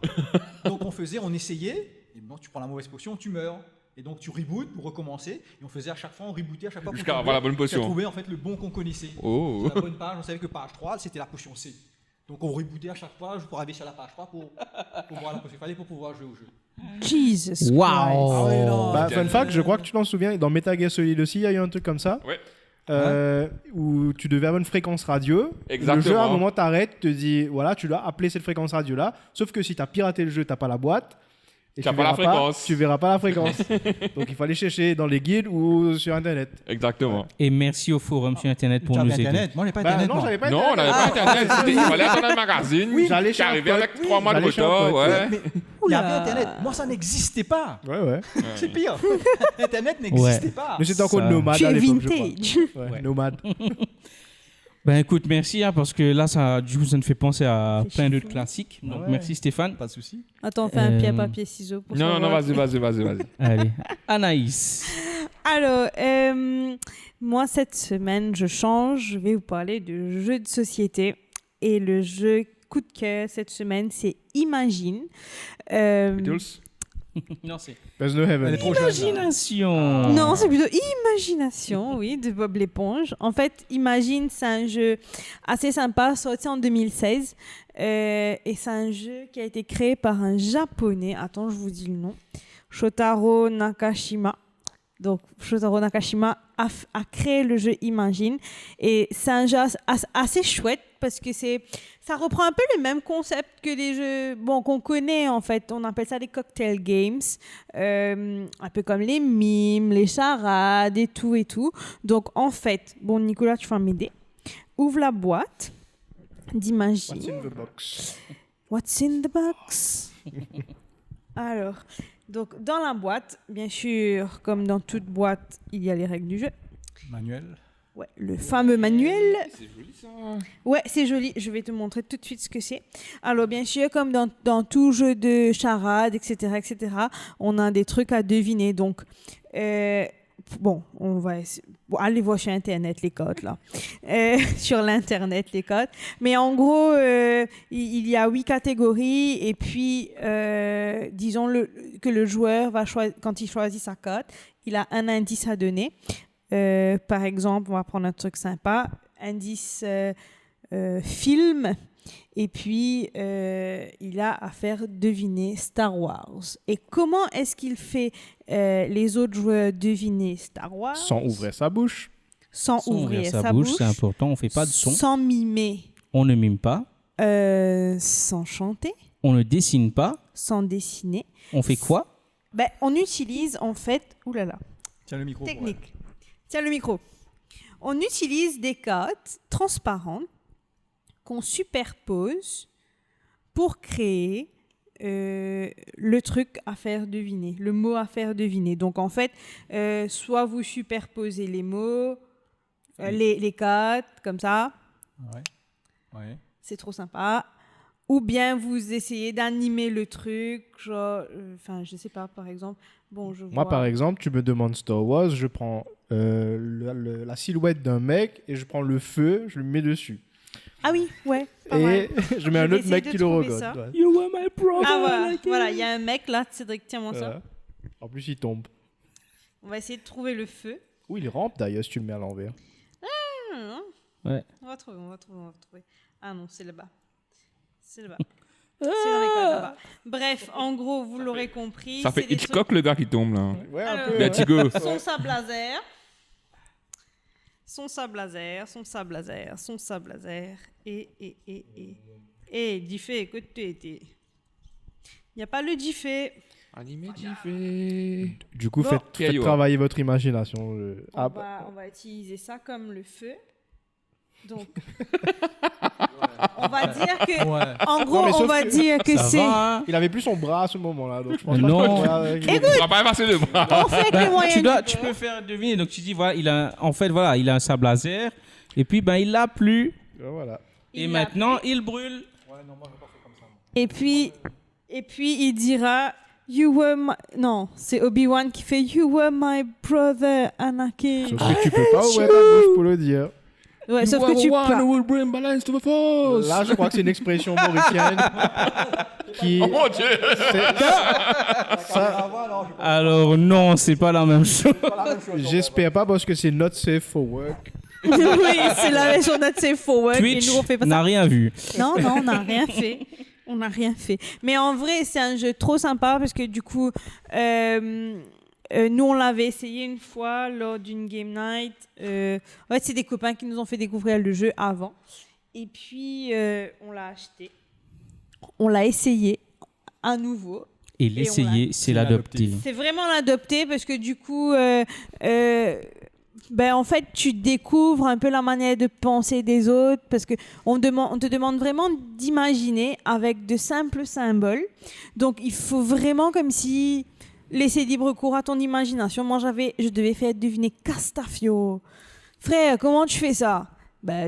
Donc on essayait, et bon, tu prends la mauvaise potion, tu meurs. Et donc tu rebootes pour recommencer, et on faisait à chaque fois, on rebootait à chaque fois pour Jusqu'à avoir la bonne potion. trouver en fait le bon qu'on connaissait. Oh. Sur la bonne page, on savait que page 3, c'était la potion C. Donc on rebootait à chaque page pour arriver sur la page 3 pour voir la potion. Il fallait pour pouvoir jouer au jeu. Jesus Wow. Ah ouais, non. Bah, fun fact, je crois que tu t'en souviens, dans Metal Gear Solid aussi, il y a eu un truc comme ça. Ouais. Où tu devais avoir une fréquence radio. Exactement. Le jeu, à un moment, t'arrêtes, te dit, voilà, tu dois appeler cette fréquence radio-là. Sauf que si tu as piraté le jeu, tu n'as pas la boîte. Et Tu as pas la fréquence. Tu verras pas la fréquence. Donc il fallait chercher dans les guides ou sur Internet. Exactement. Et merci au forum sur Internet pour Tu nous avais aider. Internet. Moi, j'ai pas Bah, Internet. non, moi. j'avais pas Non, on Internet. n'avait pas internet. Il fallait attendre un magazine. Oui, j'allais qui chez un arrivait pote. avec 3 mois de J'allais chez un retard. pote. Ouais. Mais il y avait Internet. Moi, ça n'existait pas. Ouais. C'est pire. Internet n'existait pas. Mais c'était encore Ça- nomade Tu à es l'époque, je vintage. crois. Ouais, nomade. Ben écoute, merci parce que là, ça, du coup, ça nous fait penser à C'est plein d'autres chiffon. classiques. Donc Ouais. merci Stéphane. Pas de souci. Attends, on fait un pierre, Euh, papier, ciseaux pour Non, savoir. vas-y. Allez, Anaïs. Alors, moi, cette semaine, je change. Je vais vous parler de jeux de société. Et le jeu coup de cœur cette semaine, c'est Imagine. Beatles. Non, c'est There's no heaven. Elle est trop jeune. là. Imagination. Non, c'est plutôt Imagination, oui, de Bob l'éponge. En fait, Imagine, c'est un jeu assez sympa, sorti en 2016. Et c'est un jeu qui a été créé par un japonais. Attends, je vous dis le nom. Shotaro Nakashima. Donc, Shotaro Nakashima a créé le jeu Imagine. Et c'est un jeu assez chouette parce que ça reprend un peu le même concept que les jeux qu'on connaît en fait. On appelle ça des cocktail games. Un peu comme les mimes, les charades et tout et tout. Donc, en fait, Nicolas, tu vas m'aider. Ouvre la boîte d'Imagine. What's in the box? What's in the box? Alors, donc dans la boîte, bien sûr, comme dans toute boîte, il y a les règles du jeu. Manuel. Ouais, le fameux manuel. C'est joli ça. Ouais, c'est joli. Je vais te montrer tout de suite ce que c'est. Alors, bien sûr, comme dans tout jeu de charade, etc., on a des trucs à deviner. Donc, on va aller voir sur Internet les codes, là. Sur l'Internet, les codes. Mais en gros, il y a 8 catégories. Et puis, disons que le joueur, quand il choisit sa cote, il a un indice à donner. Par exemple, on va prendre un truc sympa, indice film, et puis il a à faire deviner Star Wars. Et comment est-ce qu'il fait les autres joueurs deviner Star Wars? Sans ouvrir sa bouche. Sans ouvrir sa bouche, c'est important. On fait pas de son. sans mimer, On ne mime pas. sans chanter, On ne dessine pas. sans dessiner. On fait quoi? On utilise en fait, oulala, Tiens le micro. pour elle. technique. Tiens le micro. On utilise des cartes transparentes qu'on superpose pour créer le truc à faire deviner, le mot à faire deviner. Donc en fait, soit vous superposez les mots, les cartes, comme ça. Ouais. C'est trop sympa. Ou bien vous essayez d'animer le truc, genre, je sais pas, par exemple. Bon, Moi, par exemple, tu me demandes Star Wars, je prends la silhouette d'un mec et je prends le feu, je le mets dessus. Ah oui, ouais. Pas Et mal. je mets un autre mec qui le trouver regarde. ça. Ouais. You were my brother. Ah voilà, il y a un mec là, Cédric, tiens-moi ça. En plus, il tombe. On va essayer de trouver le feu. Ou il rampe d'ailleurs si tu le mets à l'envers. Ouais. On va trouver. Ah non, c'est là-bas. C'est dans les cartes là-bas. Bref, en gros, vous l'aurez compris. Ça fait c'est des Hitchcock le gars qui tombe là. Ouais, Alors, un peu. Vertigo. Son sable laser. Son sable laser. Et Diffé, écoute, il n'y a pas le Diffé. Animé diffé. Du coup, Bon. faites Caillou. travailler votre imagination. On va utiliser ça comme le feu. Donc, on va dire que, Ouais. en gros, mais sauf on va que- dire que Ça c'est. va, hein. Il avait plus son bras à ce moment-là, donc je pense Non. pas que- On va pas passer le bras. On fait avec les moyens. Tu peux faire deviner. Donc tu dis voilà, il a un sable laser et puis il l'a plu Voilà. et Il maintenant il brûle. Et puis il dira You were my... Non, c'est Obi-Wan qui fait You were my brother, Anakin. Sauf que tu peux pas ouvrir ta bouche pour le dire. Ouais, sauf que tu peux. will bring balance to the force. Là, je crois que c'est une expression mauricienne qui. Oh mon Dieu. Alors non, c'est pas la même chose. J'espère pas parce que c'est not safe for work. Oui, c'est la version de Safe for Work. Twitch Et nous, on fait pas n'a ça. rien vu. Non, on n'a rien fait. On n'a rien fait. Mais en vrai, c'est un jeu trop sympa parce que du coup, nous, on l'avait essayé une fois lors d'une game night. En fait, c'est des copains qui nous ont fait découvrir le jeu avant. Et puis, on l'a acheté. On l'a essayé à nouveau. Et l'essayer, c'est l'adopter. C'est vraiment l'adopter parce que du coup, en fait, tu découvres un peu la manière de penser des autres parce que on te demande vraiment d'imaginer avec de simples symboles. Donc, il faut vraiment comme si laisser libre cours à ton imagination. Moi, je devais faire deviner Castafiore. Frère, comment tu fais ça?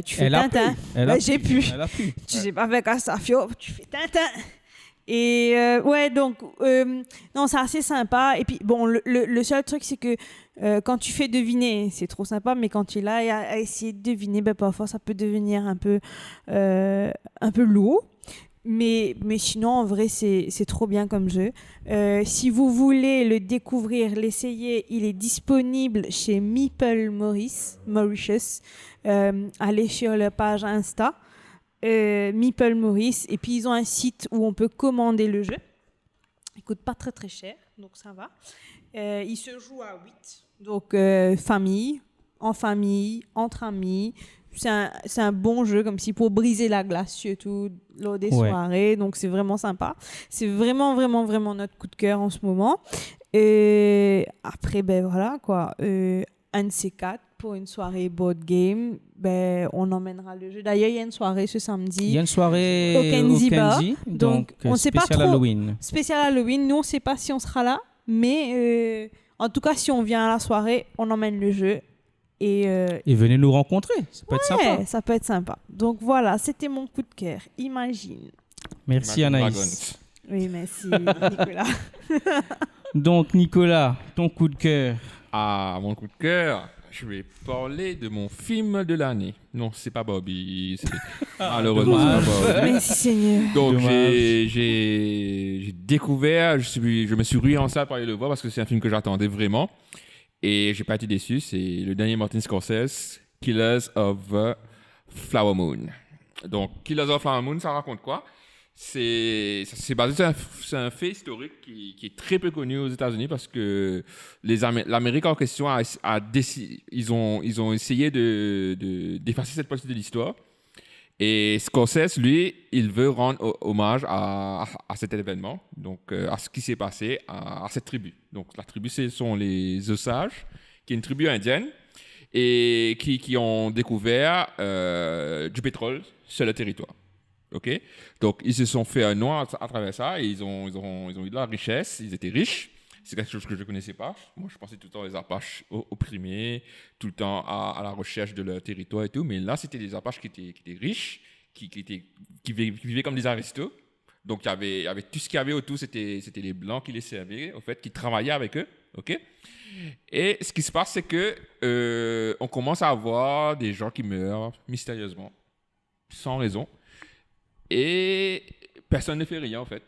Tu fais Tintin. J'ai pu. Elle a pu. Tu sais pas faire Castafiore, tu fais Tintin. Et non, c'est assez sympa. Et puis, bon, le seul truc, c'est que quand tu fais deviner, c'est trop sympa, mais quand tu es là à essayer de deviner, parfois, ça peut devenir un peu lourd. Mais sinon, en vrai, c'est trop bien comme jeu. Si vous voulez le découvrir, l'essayer, il est disponible chez Meeple Mauritius. Allez sur leur page Insta. Meeple Maurice, et puis ils ont un site où on peut commander le jeu. Il coûte pas très très cher, donc ça va. Il se joue à 8, donc famille, entre amis. C'est un bon jeu, comme si pour briser la glace, surtout lors des soirées, donc c'est vraiment sympa. C'est vraiment, vraiment, vraiment notre coup de cœur en ce moment. Et après, voilà quoi, un de ces quatre pour une soirée board game, on emmènera le jeu. D'ailleurs, il y a une soirée ce samedi. Il y a une soirée au Kenzie Bar. donc on sait pas spécial trop. Halloween. Spécial Halloween. Nous, on ne sait pas si on sera là, mais en tout cas, si on vient à la soirée, on emmène le jeu. Et venez nous rencontrer, ça peut être sympa. Ça peut être sympa. Donc voilà, c'était mon coup de cœur. Imagine. Merci Anaïs. Oui, merci Nicolas. Donc Nicolas, ton coup de cœur. Ah, mon coup de cœur. Je vais parler de mon film de l'année. Non, c'est pas Bobby. Malheureusement, c'est pas Bobby. Merci Seigneur. Donc, j'ai découvert, je me suis rué en salle pour aller le voir parce que c'est un film que j'attendais vraiment. Et j'ai pas été déçu. C'est le dernier Martin Scorsese, Killers of the Flower Moon. Donc, Killers of the Flower Moon, ça raconte quoi? C'est basé sur un fait historique qui est très peu connu aux États-Unis parce que l'Amérique en question ils ont essayé d'effacer cette partie de l'histoire. Et Scorsese, lui, il veut rendre hommage à cet événement, donc à ce qui s'est passé à cette tribu. Donc la tribu, ce sont les Osages, qui est une tribu indienne. et qui ont découvert du pétrole sur le territoire. Ok, donc ils se sont fait un nom à travers ça et ils ont eu de la richesse, ils étaient riches. C'est quelque chose que je ne connaissais pas. Moi, je pensais tout le temps les Apaches opprimés, tout le temps à la recherche de leur territoire et tout. Mais là, c'était des Apaches qui étaient riches, qui vivaient comme des aristos. Donc, il y avait tout ce qu'il y avait autour, c'était les Blancs qui les servaient, en fait, qui travaillaient avec eux. Ok. Et ce qui se passe, c'est que on commence à avoir des gens qui meurent mystérieusement, sans raison. Et personne ne fait rien, en fait.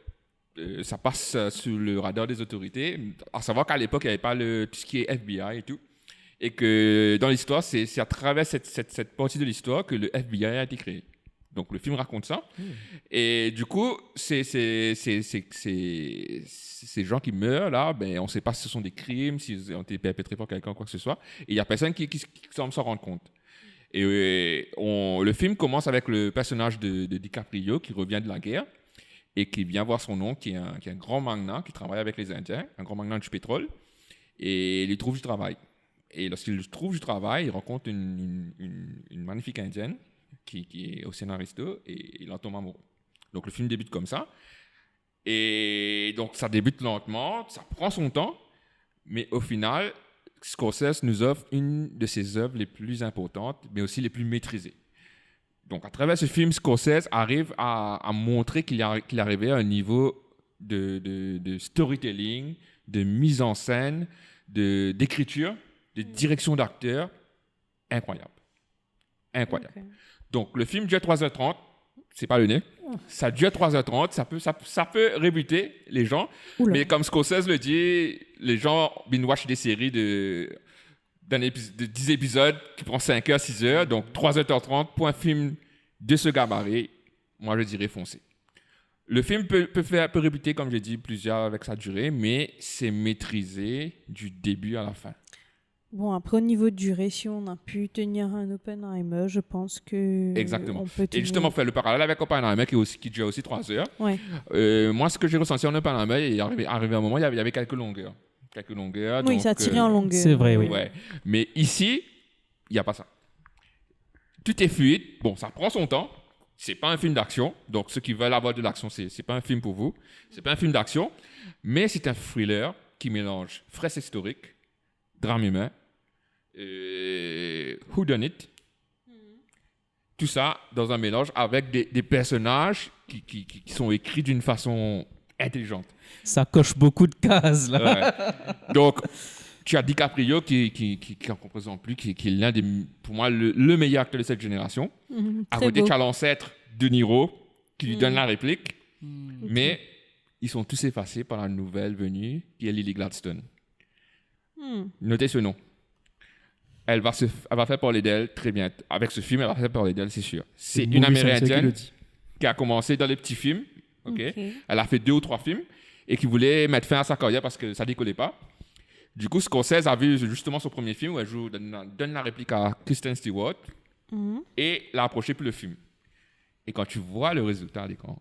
Ça passe sous le radar des autorités. À savoir qu'à l'époque, il n'y avait pas tout ce qui est FBI et tout. Et que dans l'histoire, c'est à travers cette partie de l'histoire que le FBI a été créé. Donc le film raconte ça. Et du coup, ces gens qui meurent là, ben, on ne sait pas si ce sont des crimes, s'ils ont été perpétrés par quelqu'un, quoi que ce soit. Et il n'y a personne qui semble s'en rendre compte. Et le film commence avec le personnage de DiCaprio qui revient de la guerre et qui vient voir son oncle, qui est un grand magnat, qui travaille avec les Indiens, un grand magnat du pétrole, et il lui trouve du travail. Et lorsqu'il trouve du travail, il rencontre une magnifique Indienne qui est aussi un aristo, et il en tombe amoureux. Donc le film débute comme ça. Et donc ça débute lentement, ça prend son temps, mais au final, Scorsese nous offre une de ses œuvres les plus importantes, mais aussi les plus maîtrisées. Donc, à travers ce film, Scorsese arrive à montrer qu'il arrivait à un niveau de storytelling, de mise en scène, d'écriture, de direction d'acteur incroyable. Incroyable. Okay. Donc, le film dure 3h30. C'est pas le nez. Ça dure 3h30. Ça peut rébuter les gens. Oula. Mais comme Scorsese le dit, les gens binge-watch des séries de 10 épisodes qui prend 5h, 6h. Donc 3h30 pour un film de ce gabarit, moi je dirais foncez. Le film peut rébuter, comme j'ai dit, plusieurs avec sa durée, mais c'est maîtrisé du début à la fin. Bon, après, au niveau de durée, si on a pu tenir un Oppenheimer, je pense que. Exactement. On peut tenir... Et justement, faire le parallèle avec Oppenheimer qui dure aussi 3 heures. Ouais. Moi, ce que j'ai ressenti en Oppenheimer, il arrivé à un moment, il y avait quelques longueurs. Oui, donc, ça tirait en longueur. C'est vrai, oui. Ouais. Mais ici, il n'y a pas ça. Tout est fluide. Bon, ça prend son temps. C'est pas un film d'action. Donc, ceux qui veulent avoir de l'action, c'est pas un film pour vous. C'est pas un film d'action. Mais c'est un thriller qui mélange fresque historique, drame humain, whodunit. Tout ça dans un mélange avec des personnages qui sont écrits d'une façon intelligente. Ça coche beaucoup de cases, là. Ouais. Donc, tu as DiCaprio qui en représente plus, qui est l'un des, pour moi, le meilleur acteur de cette génération. À côté, tu as l'ancêtre de Niro, qui lui donne la réplique. Mais ils sont tous effacés par la nouvelle venue, qui est Lily Gladstone. Notez ce nom. Elle va faire parler d'elle très bien. Avec ce film, elle va faire parler d'elle, c'est sûr. C'est une Amérindienne qui a commencé dans les petits films. Okay. Elle a fait 2 ou 3 films et qui voulait mettre fin à sa carrière parce que ça décollait pas. Du coup, Scorsese a vu justement son premier film où elle donne la réplique à Kristen Stewart et l'a approché pour le film. Et quand tu vois le résultat à l'écran,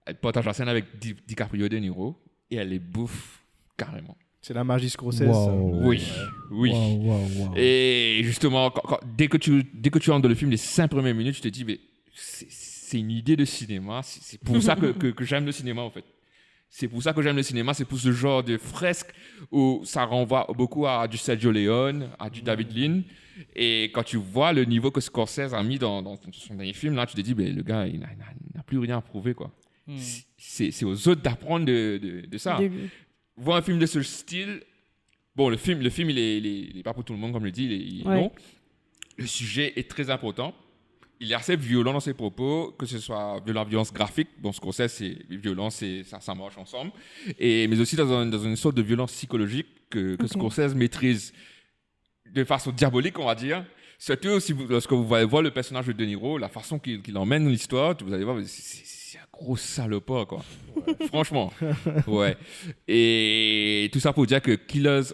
elle partage la scène avec DiCaprio et De Niro et elle les bouffe carrément. C'est la magie Scorsese. Wow. Oui. Wow. Et justement, dès que tu entres dans le film, les 5 premières minutes, tu te dis, mais c'est une idée de cinéma. C'est pour ça que j'aime le cinéma, en fait. C'est pour ça que j'aime le cinéma. C'est pour ce genre de fresque où ça renvoie beaucoup à du Sergio Leone, à du David Lean. Et quand tu vois le niveau que Scorsese a mis dans son dernier film, là, tu te dis, mais le gars, il n'a plus rien à prouver, quoi. C'est aux autres d'apprendre de ça. Voir un film de ce style, bon, le film il est pas pour tout le monde, comme je le dis, non. Le sujet est très important. Il est assez violent dans ses propos, que ce soit de la violence graphique, bon, Scorsese, c'est violence, ça marche ensemble, mais aussi dans une sorte de violence psychologique que Scorsese maîtrise de façon diabolique, on va dire. Surtout lorsque vous allez voir le personnage de De Niro, la façon qu'il emmène l'histoire, vous allez voir, c'est un gros salopard, quoi. Ouais. Franchement. Ouais. Et tout ça pour dire que Killers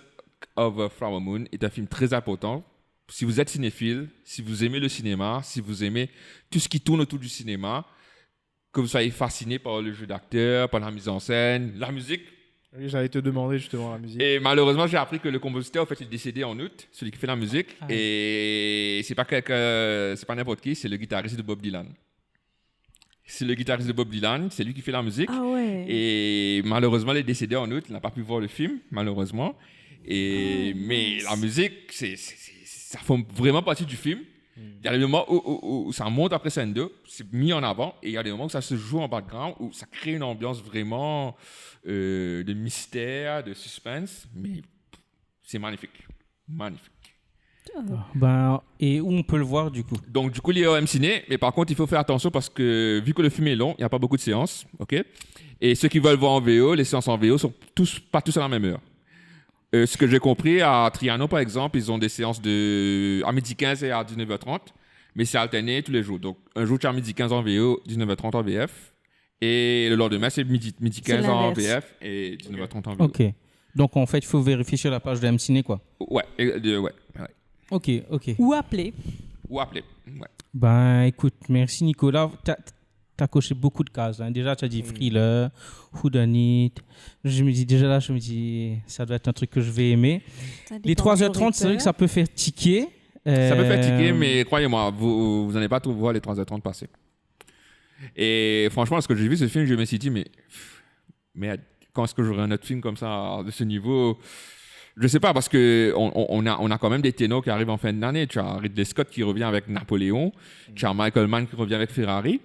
of the Flower Moon est un film très important. Si vous êtes cinéphile, si vous aimez le cinéma, si vous aimez tout ce qui tourne autour du cinéma, que vous soyez fasciné par le jeu d'acteur, par la mise en scène, la musique, Oui, j'allais te demander justement la musique. Et malheureusement, j'ai appris que le compositeur, en fait, il est décédé en août, celui qui fait la musique. Et c'est pas n'importe qui, c'est le guitariste de Bob Dylan. C'est le guitariste de Bob Dylan, c'est lui qui fait la musique. Ah ouais. Et malheureusement, il est décédé en août, il n'a pas pu voir le film, malheureusement. Mais la musique, ça fait vraiment partie du film. Il y a des moments où ça monte après scène 2, c'est mis en avant, et il y a des moments où ça se joue en background, où ça crée une ambiance vraiment de mystère, de suspense, mais c'est magnifique. Magnifique. Et où on peut le voir du coup? Donc, du coup, il est au M-Ciné, mais par contre, il faut faire attention parce que vu que le film est long, il n'y a pas beaucoup de séances, ok? Et ceux qui veulent voir en VO, les séances en VO sont pas tous à la même heure. Ce que j'ai compris, à Trianon, par exemple, ils ont des séances à midi 15 et à 19h30, mais c'est alterné tous les jours. Donc, un jour, tu as midi 15 en VO, 19h30 en VF, et le lendemain, c'est midi 15 en VF et 19h30 en VO. Ok. Donc, en fait, il faut vérifier sur la page de M-Ciné, quoi. Ouais. Ok. Ou appeler. Ou appeler. Ouais. Ben, écoute, merci Nicolas. T'as coché beaucoup de cases. Hein. Déjà, tu as dit Thriller, Whodunit. Je me dis, ça doit être un truc que je vais aimer. Les 3h30, c'est vrai que ça peut faire tiquer. Ça peut faire tiquer, mais croyez-moi, vous n'allez pas tout voir les 3h30 passer. Et franchement, lorsque j'ai vu ce film, je me suis dit, mais quand est-ce que j'aurai un autre film comme ça, de ce niveau? Je sais pas, parce qu'on a quand même des ténors qui arrivent en fin d'année. Tu as Ridley Scott qui revient avec Napoléon, tu as Michael Mann qui revient avec Ferrari,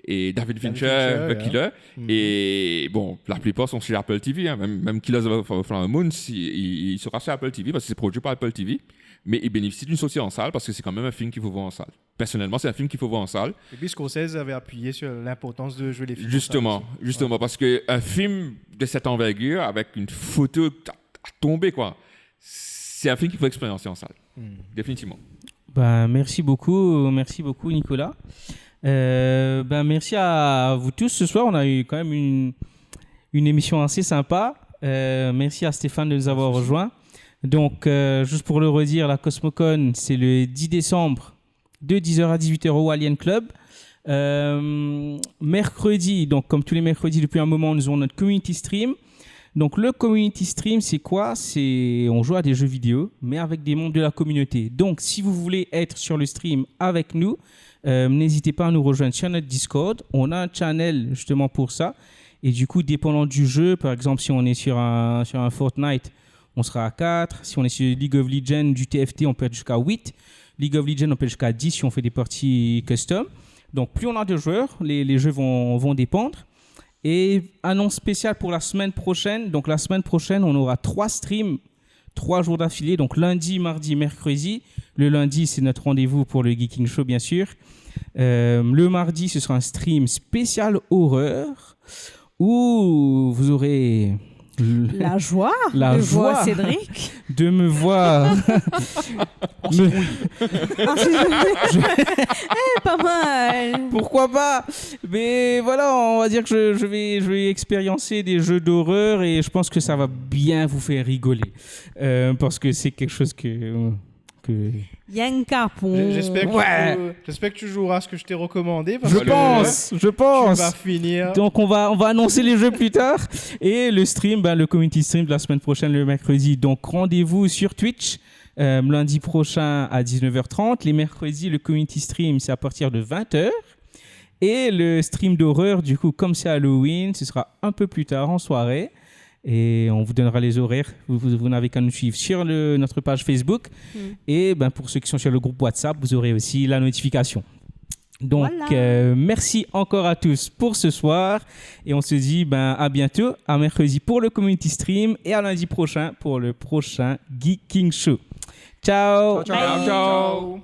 et David Fincher avec Killer. Et bon, la plupart sont chez Apple TV. Hein. Même Killers of the Flower Moon, il sera sur Apple TV parce que c'est produit par Apple TV. Mais il bénéficie d'une sortie en salle parce que c'est quand même un film qu'il faut voir en salle. Personnellement, c'est un film qu'il faut voir en salle. Et puis Scorsese avait appuyé sur l'importance de jouer les films. Justement, parce qu'un film de cette envergure, avec une photo à tomber, quoi, c'est un film qu'il faut expérimenter en salle. Définitivement. Ben, merci beaucoup Nicolas. Merci à vous tous. Ce soir, on a eu quand même une émission assez sympa. Merci à Stéphane de nous avoir rejoints. Donc, juste pour le redire, la Cosmocon, c'est le 10 décembre de 10h à 18h au Alien Club. Mercredi, donc comme tous les mercredis depuis un moment, nous avons notre community stream. Donc, le community stream, c'est quoi? On joue à des jeux vidéo, mais avec des membres de la communauté. Donc, si vous voulez être sur le stream avec nous, n'hésitez pas à nous rejoindre sur notre Discord. On a un channel justement pour ça. Et du coup, dépendant du jeu, par exemple, si on est sur un Fortnite, on sera à 4. Si on est sur League of Legends, du TFT, on peut être jusqu'à 8. League of Legends, on peut être jusqu'à 10 si on fait des parties custom. Donc, plus on a de joueurs, les jeux vont dépendre. Et annonce spéciale pour la semaine prochaine. Donc, la semaine prochaine, on aura 3 streams, 3 jours d'affilée. Donc, lundi, mardi, mercredi. Le lundi, c'est notre rendez-vous pour le Geeking Show, bien sûr. Le mardi, ce sera un stream spécial horreur où vous aurez... La joie de voir Cédric. De me voir. Pas mal. Pourquoi pas? Mais voilà, on va dire que je vais expériencer des jeux d'horreur et je pense que ça va bien vous faire rigoler. Parce que c'est quelque chose que... Yann Capon. J'espère que tu joueras ce que je t'ai recommandé. Je pense. Tu vas finir. Donc on va annoncer les jeux plus tard. Et le stream, le community stream de la semaine prochaine, le mercredi. Donc rendez-vous sur Twitch lundi prochain à 19h30. Les mercredis, le community stream, c'est à partir de 20h. Et le stream d'horreur, du coup, comme c'est Halloween, ce sera un peu plus tard en soirée. Et on vous donnera les horaires. Vous n'avez qu'à nous suivre sur notre page Facebook. Et pour ceux qui sont sur le groupe WhatsApp, vous aurez aussi la notification. Donc, voilà. Merci encore à tous pour ce soir. Et on se dit à bientôt, à mercredi pour le community stream et à lundi prochain pour le prochain Geeking Show. Ciao. Ciao.